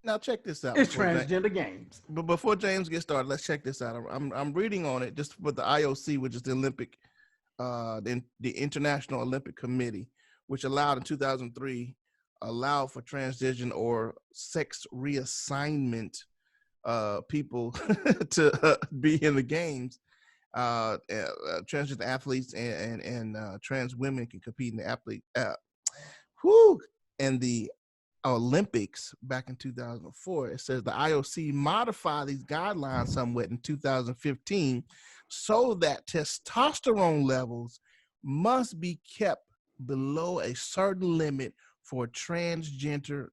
Now check this out. It's transgender games. But before James gets started, let's check this out. I'm reading on it just for the IOC, which is the Olympic, the International Olympic Committee, which allowed in 2003 allowed for transition or sex reassignment people to be in the games. Transgender athletes and trans women can compete in the in the Olympics back in 2004. It says the IOC modified these guidelines somewhat in 2015 so that testosterone levels must be kept below a certain limit for transgender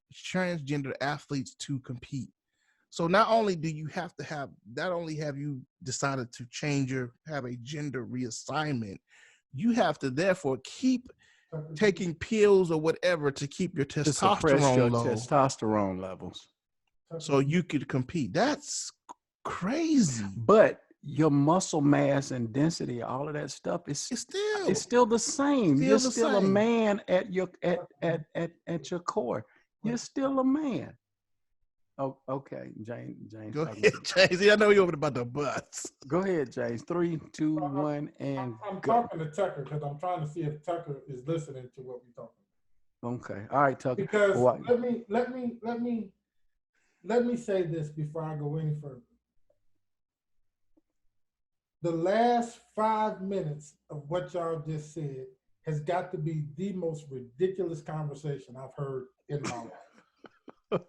athletes to compete. So not only do you have to have, not only have you decided to have a gender reassignment, you have to therefore keep taking pills or whatever to keep your testosterone low. Testosterone levels. So you could compete. That's crazy. But your muscle mass and density, all of that stuff is still the same. You're still a man at your core. You're still a man. Oh, okay, James. Go ahead, James. I know you're about the butts. Go ahead, James. 3, 2, 1, and I'm talking to Tucker because I'm trying to see if Tucker is listening to what we're talking about. Okay, all right, Tucker. Because let me say this before I go any further. The last 5 minutes of what y'all just said has got to be the most ridiculous conversation I've heard in my life.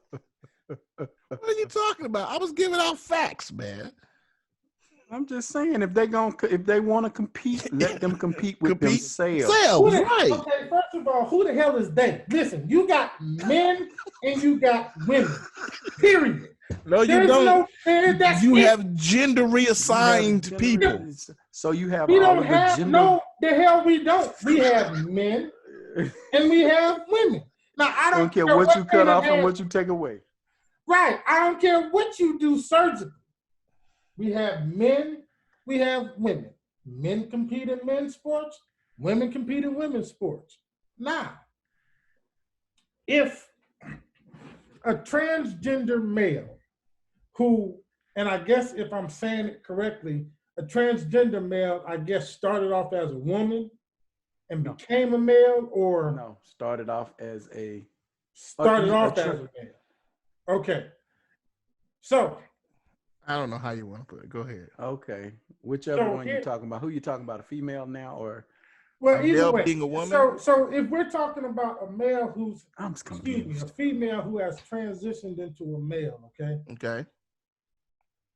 What are you talking about? I was giving out facts, man. I'm just saying, if they want to compete, let them compete with themselves. Right. Okay, first of all, who the hell is they? Listen, you got men and you got women. Period. No, you don't. You have gender reassigned people. So you have we all don't of have the gender. No, the hell we don't. We have men and we have women. Now I don't care what you cut off and what you take away. Right. I don't care what you do surgically. We have men, we have women. Men compete in men's sports, women compete in women's sports. Now, if a transgender male who, and I guess if I'm saying it correctly, a transgender male, I guess, started off as a woman and became a male, or? No, started off as a male. Okay. So. I don't know how you want to put it. Go ahead. Okay. Whichever one you're talking about. Who you talking about? A female now or? Well, either way. Being a woman? So if we're talking about a male who's, a female who has transitioned into a male, okay? Okay.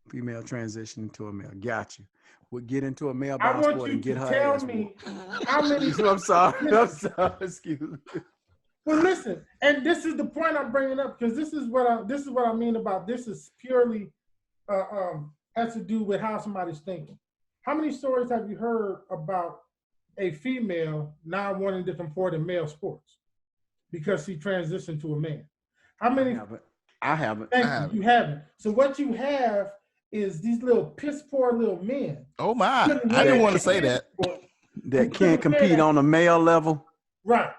Female transition into a male. Got you. We'll get into a male bounce sport and get her ass. Tell me how many. I'm sorry. Excuse me. Well, listen, and this is the point I'm bringing up because this is what I mean about this is purely has to do with how somebody's thinking. How many stories have you heard about a female now wanting to compete in male sports because she transitioned to a man? How many? I haven't. You haven't. So what you have is these little piss poor little men. Oh my! I didn't want to say that. That can't compete on a male level. Right.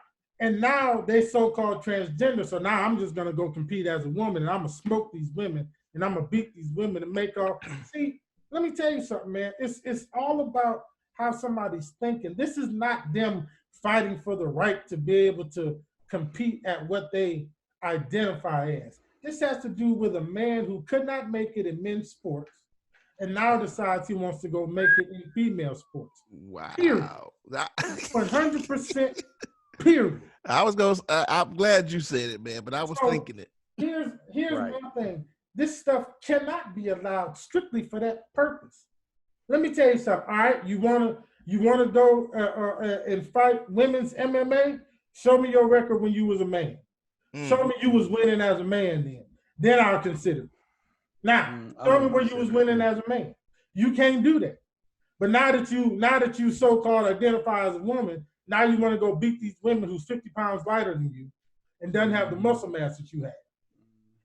And now they so-called transgender. So now I'm just gonna go compete as a woman, and I'm gonna smoke these women, and I'm gonna beat these women and make all. See, let me tell you something, man. It's all about how somebody's thinking. This is not them fighting for the right to be able to compete at what they identify as. This has to do with a man who could not make it in men's sports, and now decides he wants to go make it in female sports. Wow. Period. 100%. Period. I'm glad you said it, man, but I was thinking it. Here's one thing. This stuff cannot be allowed strictly for that purpose. Let me tell you something. All right, you wanna go and fight women's MMA? Show me your record when you was a man. Show me you was winning as a man. Then I'll consider it. Now, show me where you was winning as a man. You can't do that. But now that you so-called identify as a woman, now you want to go beat these women who's 50 pounds lighter than you and doesn't have the muscle mass that you have.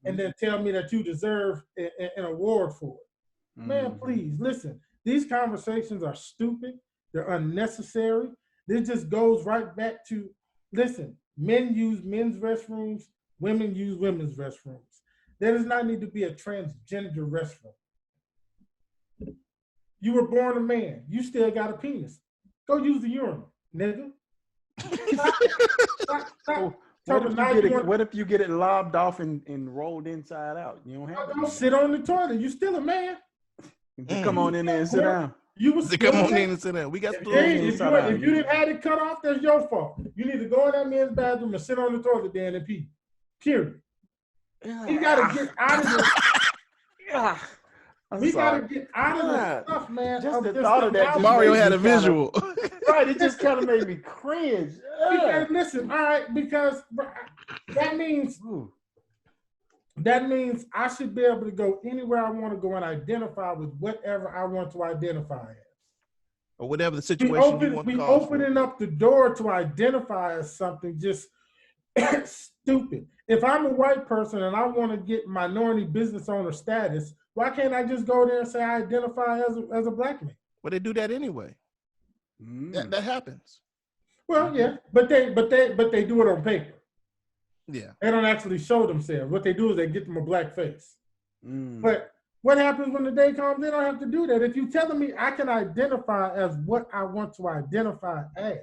And then tell me that you deserve an award for it. Man, please listen. These conversations are stupid. They're unnecessary. This just goes right back to, listen, men use men's restrooms, women use women's restrooms. There does not need to be a transgender restroom. You were born a man. You still got a penis. Go use the urinal, nigga. What if you get it lobbed off and rolled inside out? You don't have to. Don't sit on the toilet. You still a man. Come on in there and sit down. You was come on in and sit down. We got if you didn't have it cut off, that's your fault. You need to go in that man's bathroom and sit on the toilet there and pee. Period. You gotta get out of this. We gotta get out of this stuff, man. Just the thought of that. Mario had a visual. Right, it just kind of made me cringe. Because, listen, all right, because that means I should be able to go anywhere I want to go and identify with whatever I want to identify as. Or whatever the situation you want to call opening up the door to identify as something just stupid. If I'm a white person and I want to get minority business owner status, why can't I just go there and say I identify as a black man? Well, they do that anyway. That happens. Well, yeah, but they do it on paper. Yeah, they don't actually show themselves. What they do is they get them a black face. But what happens when the day comes? They don't have to do that. If you're telling me I can identify as what I want to identify as,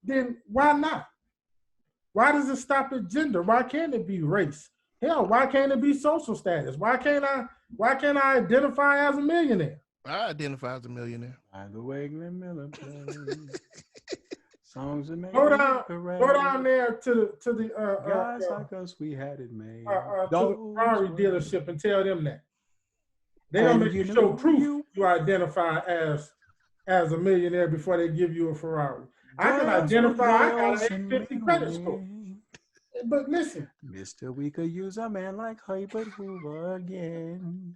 then why not? Why does it stop at gender? Why can't it be race? Hell, why can't it be social status? Why can't I identify as a millionaire? I identify as a millionaire. By the way, Glenn Miller plays songs that make go down there to the guys like us, we had it made. To the Ferrari dealership and tell them that. They don't make you show proof you identify as a millionaire before they give you a Ferrari. I can identify. I got an 850 credit score. But listen, Mister, we could use a man like Herbert Hoover again.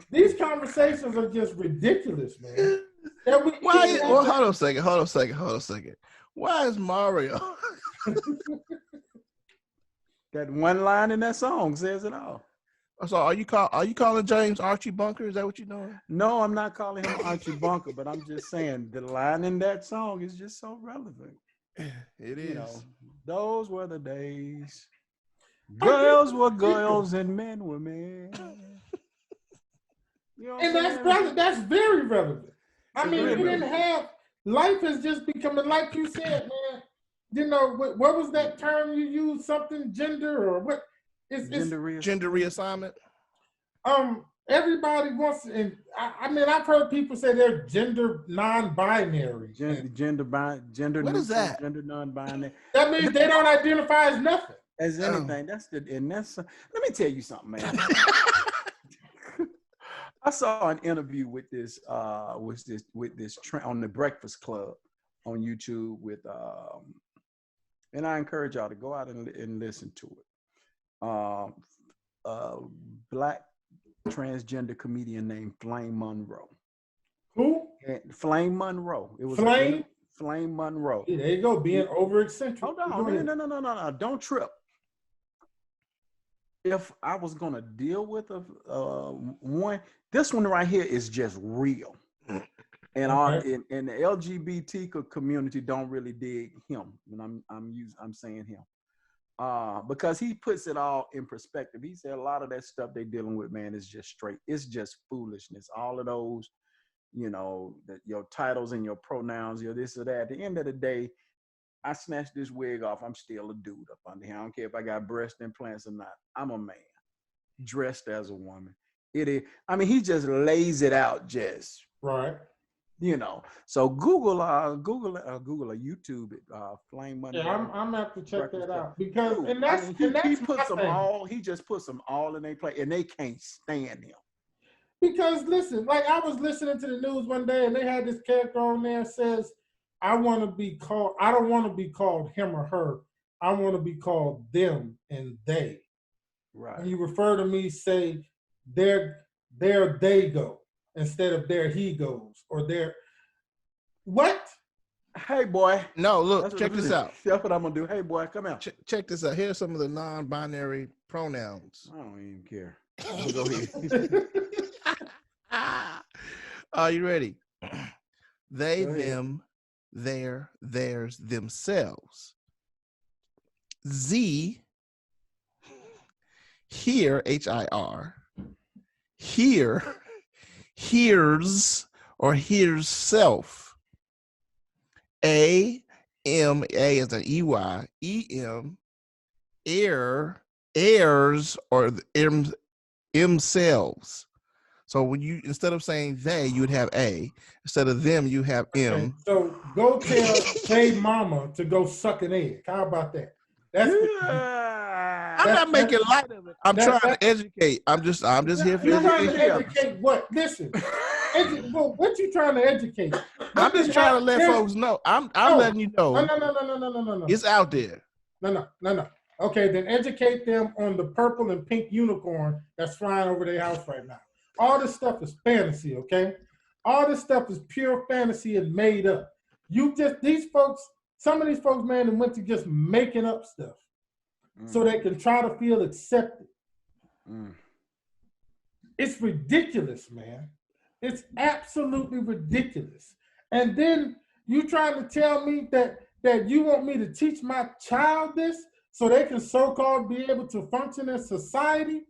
These conversations are just ridiculous, man. Why? Well, hold on a second. Why is Mario? That one line in that song says it all. So are you calling James Archie Bunker? Is that what you're doing? No, I'm not calling him Archie Bunker, but I'm just saying the line in that song is just so relevant. It is. You know, those were the days. Girls were girls and men were men. You know, and that's very relevant. I mean, you didn't have, life has just become, like you said, man. You know, what was that term you used? Something gender or what? Gender reassignment. Everybody wants, and I mean, I've heard people say they're gender non-binary. Gender. What is that? Gender non-binary. That means they don't identify as nothing. As anything. Let me tell you something, man. I saw an interview with this on the Breakfast Club on YouTube with and I encourage y'all to go out and listen to it. Black transgender comedian named Flame Monroe. Who? Flame Monroe. It was Flame Monroe. Yeah, there you go, being over eccentric. Hold on, no, don't trip. If I was gonna deal with this one right here is just real, and and the LGBT community don't really dig him, and I'm saying him, because he puts it all in perspective. He said a lot of that stuff they dealing with, man, is just straight. It's just foolishness. All of those, you know, your titles and your pronouns, your this or that. At the end of the day, I snatched this wig off. I'm still a dude up under here. I don't care if I got breast implants or not. I'm a man dressed as a woman. It is. I mean, he just lays it out, just right. You know. So Google or YouTube it. Flame Money. Yeah, I'm gonna have to check that out because he just puts them all in their play, and they can't stand him. Because listen, like I was listening to the news one day, and they had this character on there says, I don't want to be called him or her. I want to be called them and they. Right. When you refer to me, say there they go instead of there he goes or there. What? Hey boy. No, look, check this out. That's what I'm gonna do. Hey boy, come out. Check this out. Here's some of the non-binary pronouns. I don't even care. Go ahead. Are you ready? They, them, their, theirs, themselves. Z, here, H-I-R, here, hears or hears self. A, M, A is an E-Y, E-M, air, heirs or themselves. So when you, instead of saying they, you would have A. Instead of them, you have M. Okay, so go tell Babe Mama to go suck an egg. How about that? That's I'm not making light of it. I'm trying to educate. I'm just here for you're trying to education. educate what? Listen, what you trying to educate? I'm just trying to let folks know. I'm letting you know. No. It's out there. No. Okay, then educate them on the purple and pink unicorn that's flying over their house right now. All this stuff is fantasy, okay? All this stuff is pure fantasy and made up. Some of these folks, man, they went to just making up stuff so they can try to feel accepted. It's ridiculous, man. It's absolutely ridiculous. And then you trying to tell me that you want me to teach my child this so they can so-called be able to function in society?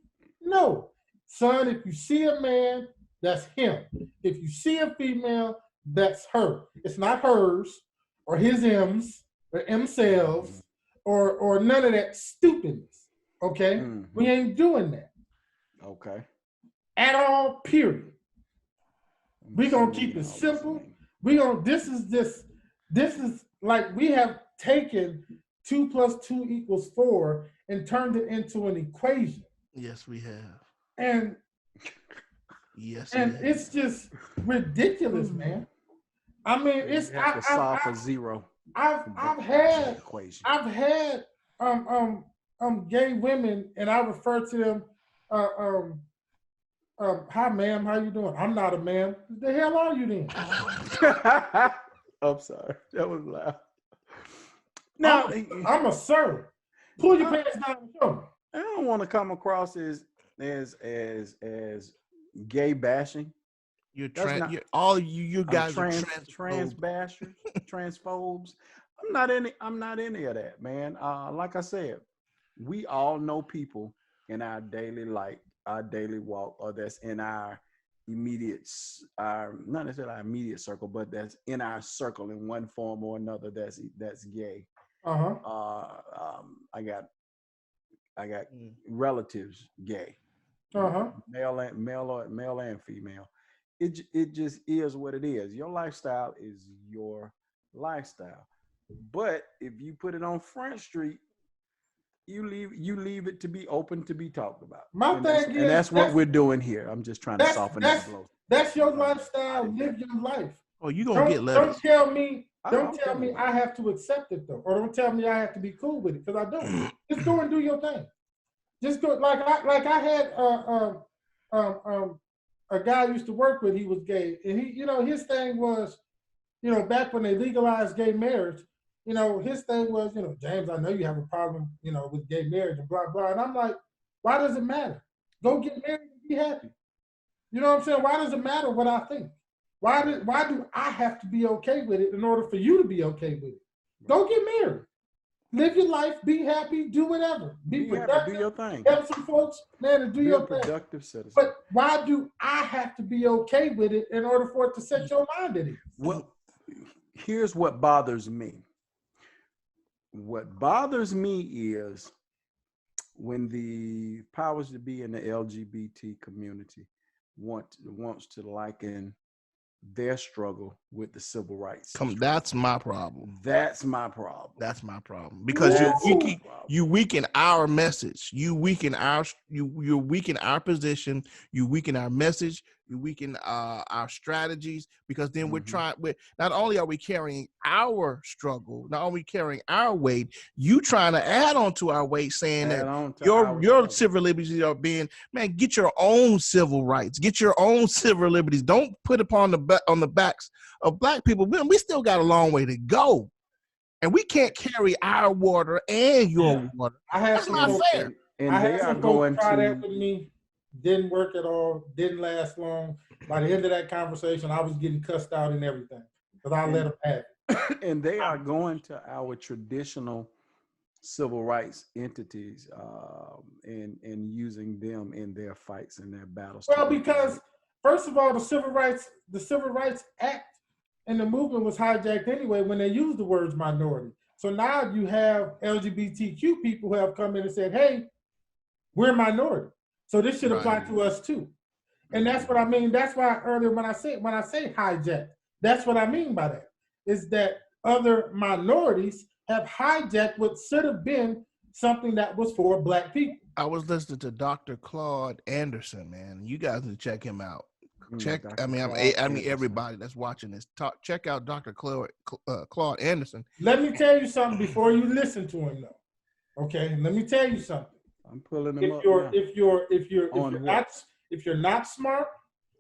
No. Son, if you see a man, that's him. If you see a female, that's her. It's not hers or his M's or themselves or none of that stupidness. Okay? We ain't doing that. Okay. At all, period. We're gonna keep it simple. This is like we have taken 2 + 2 = 4 and turned it into an equation. Yes, we have. And it's just ridiculous, man. I mean, it's I have to solve for zero. I've had gay women, and I refer to them. Hi, ma'am. How you doing? I'm not a ma'am. The hell are you then? I'm sorry. That was loud. No, I'm a sir. Pull your pants down and show me. I don't want to come across as gay bashing. You guys are trans bashers, transphobes. I'm not any of that, man. Like I said, we all know people in our daily life, our daily walk, or that's in our immediate, not necessarily our immediate circle, but that's in our circle in one form or another. That's gay. I got relatives gay, male and female. It just is what it is. Your lifestyle is your lifestyle. But if you put it on Front Street, you leave it to be open to be talked about. That's what we're doing here. I'm just trying to soften that blow. That's your lifestyle. Live your life. Oh, you gonna get letters. Don't tell me I have to accept it though, or don't tell me I have to be cool with it, because I don't. Just go and do your thing. Just go. Like I had a guy I used to work with. He was gay, and he, his thing was, back when they legalized gay marriage, his thing was, James, I know you have a problem, with gay marriage and blah blah. And I'm like, why does it matter? Go get married and be happy. You know what I'm saying? Why does it matter what I think? Why do I have to be okay with it in order for you to be okay with it? Go get married. Live your life, be happy, do whatever. Be productive, happy, do your thing. Help some folks, man, and do your thing. Productive citizen. But why do I have to be okay with it in order for it to set your mind at ease? Well, here's what bothers me. What bothers me is when the powers that be in the LGBT community wants to liken their struggle with the civil rights. That's my problem. That's my problem. That's my problem. Because you weaken our message. You weaken our position. You weaken our message. You weaken our strategies, because then we're not only are we carrying our struggle, not only carrying our weight, you trying to add on to our weight, saying that your civil liberties are being, man, get your own civil rights, get your own civil liberties. Don't put upon on the backs of Black people. We still got a long way to go, and we can't carry our water and your water. That's not fair. And I had some folks try that with me. Didn't work at all, didn't last long. By the end of that conversation, I was getting cussed out and everything because I let them have it. And they are going to our traditional civil rights entities and using them in their fights and their battles. Well, because first of all, the Civil Rights Act and the movement was hijacked anyway when they used the words minority. So now you have LGBTQ people who have come in and said, hey, we're minority. So this should apply to us too. And that's what I mean. That's why earlier when I say hijack, that's what I mean by that, is that other minorities have hijacked what should have been something that was for Black people. I was listening to Dr. Claude Anderson, man. You guys need to check him out. I mean, everybody that's watching this, check out Dr. Claude Anderson. Let me tell you something before you listen to him, though. Okay, let me tell you something. I'm pulling him up. If you're not smart,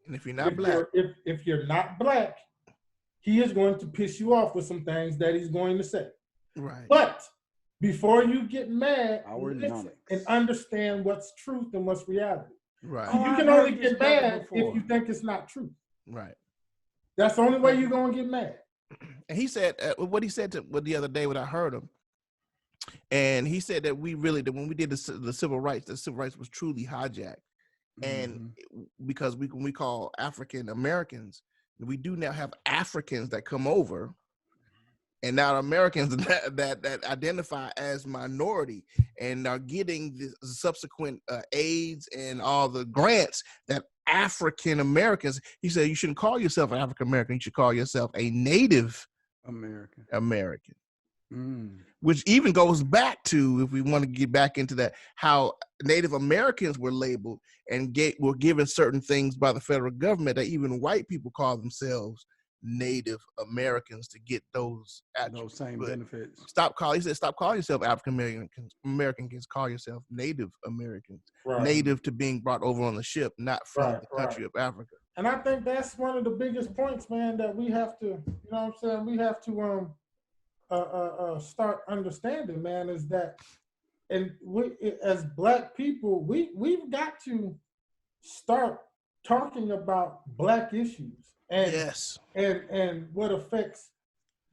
and if you're not Black, if you're not Black, he is going to piss you off with some things that he's going to say. Right. But before you get mad, listen and understand what's truth and what's reality. Right. You can only get mad if you think it's not true. Right. That's the only way you're gonna get mad. And he said what he said the other day when I heard him, and he said that when we did the civil rights was truly hijacked, and because when we call African Americans, we do now have Africans that come over. And now Americans that identify as minority and are getting the subsequent aids and all the grants that African Americans. He said you shouldn't call yourself an African American. You should call yourself a Native American. Which even goes back to, if we want to get back into that, how Native Americans were labeled and were given certain things by the federal government that even white people call themselves Native Americans to get those same benefits. Stop calling yourself African Americans. Call yourself Native Americans. Right. Native to being brought over on the ship, not from the country of Africa. And I think that's one of the biggest points, man, that we have to, you know what I'm saying? We have to start understanding, man, is that, and we as Black people, we've got to start talking about Black issues. And, and what affects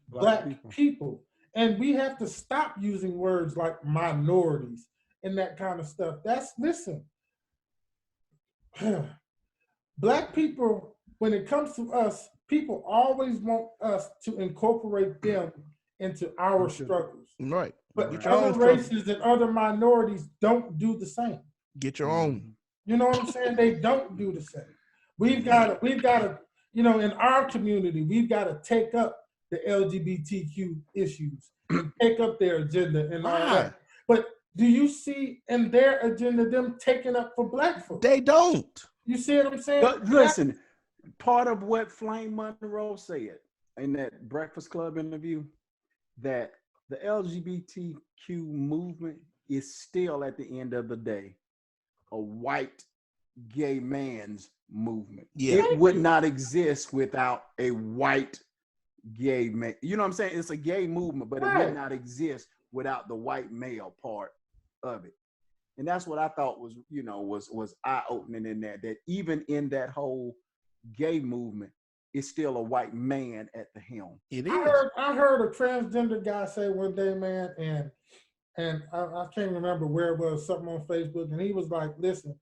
Black people. And we have to stop using words like minorities and that kind of stuff. Listen, Black people, when it comes to us, people always want us to incorporate them into our struggles. Right. But other races and other minorities don't do the same. Get your own. You know what I'm saying? They don't do the same. We've got to, you know, in our community, we've got to take up the LGBTQ issues and take up their agenda and all that. But do you see in their agenda them taking up for Black folks? They don't. You see what I'm saying? But listen, part of what Flame Monroe said in that Breakfast Club interview, that the LGBTQ movement is still, at the end of the day, a white gay man's movement. Yeah. It would not exist without a white gay man. You know what I'm saying? It's a gay movement, but it would not exist without the white male part of it. And that's what I thought was, you know, was eye-opening in that even in that whole gay movement, it's still a white man at the helm. It is. I heard a transgender guy say one day, man, and I can't remember where it was, something on Facebook, and he was like, listen,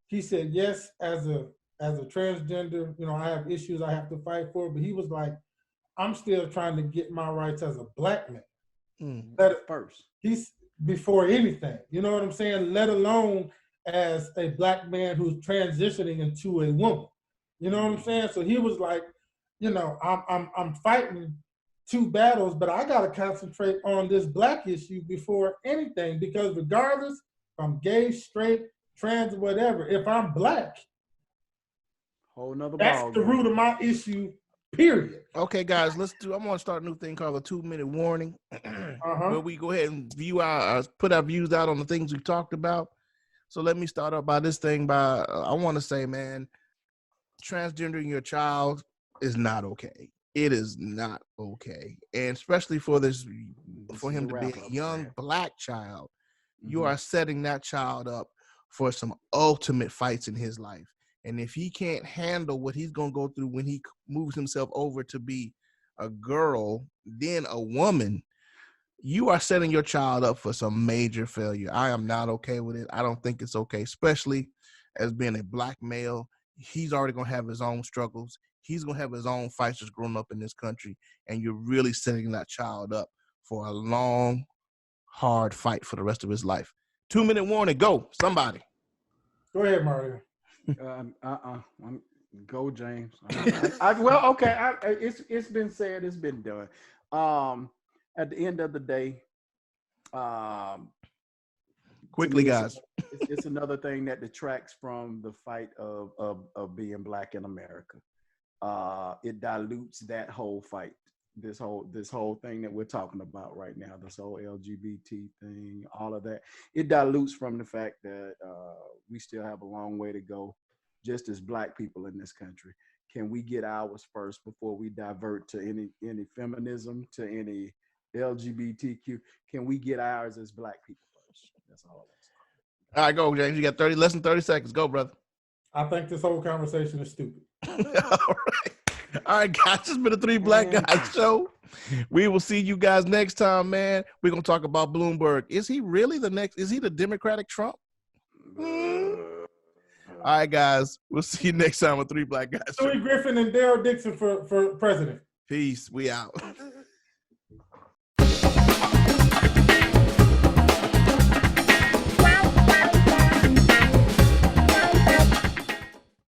he said, yes, as a transgender, you know, I have issues I have to fight for, but he was like, I'm still trying to get my rights as a Black man. First. He's before anything, you know what I'm saying? Let alone as a Black man who's transitioning into a woman. You know what I'm saying? So he was like, you know, I'm fighting two battles, but I got to concentrate on this Black issue before anything, because regardless if I'm gay, straight, trans, whatever, if I'm Black, whole nother that's the root of my issue, period. Okay, guys, I'm going to start a new thing called a 2-minute warning, where we go ahead and put our views out on the things we talked about. So let me start up by this thing I want to say, man, transgendering your child is not okay. It is not okay. And especially for him to be a young Black child, you are setting that child up for some ultimate fights in his life. And if he can't handle what he's going to go through when he moves himself over to be a girl, then a woman, you are setting your child up for some major failure. I am not okay with it. I don't think it's okay, especially as being a Black male. He's already going to have his own struggles. He's going to have his own fights just growing up in this country. And you're really setting that child up for a long, hard fight for the rest of his life. 2-minute warning. Go, somebody. Go ahead, Mario. Go, James. It's been said. It's been done. At the end of the day, quickly, guys, it's another thing that detracts from the fight of being Black in America. It dilutes that whole fight. This whole thing that we're talking about right now, this whole LGBT thing, all of that, it dilutes from the fact that we still have a long way to go, just as Black people in this country. Can we get ours first before we divert to any feminism, to any LGBTQ? Can we get ours as Black people first? That's all I want to say. All right, go, James. You got less than 30 seconds. Go, brother. I think this whole conversation is stupid. All right, guys. It's been a Three Black Guys show. We will see you guys next time, man. We're going to talk about Bloomberg. Is he really is he the Democratic Trump? All right, guys. We'll see you next time with Three Black Guys. Louis Griffin and Daryl Dixon for president. Peace. We out.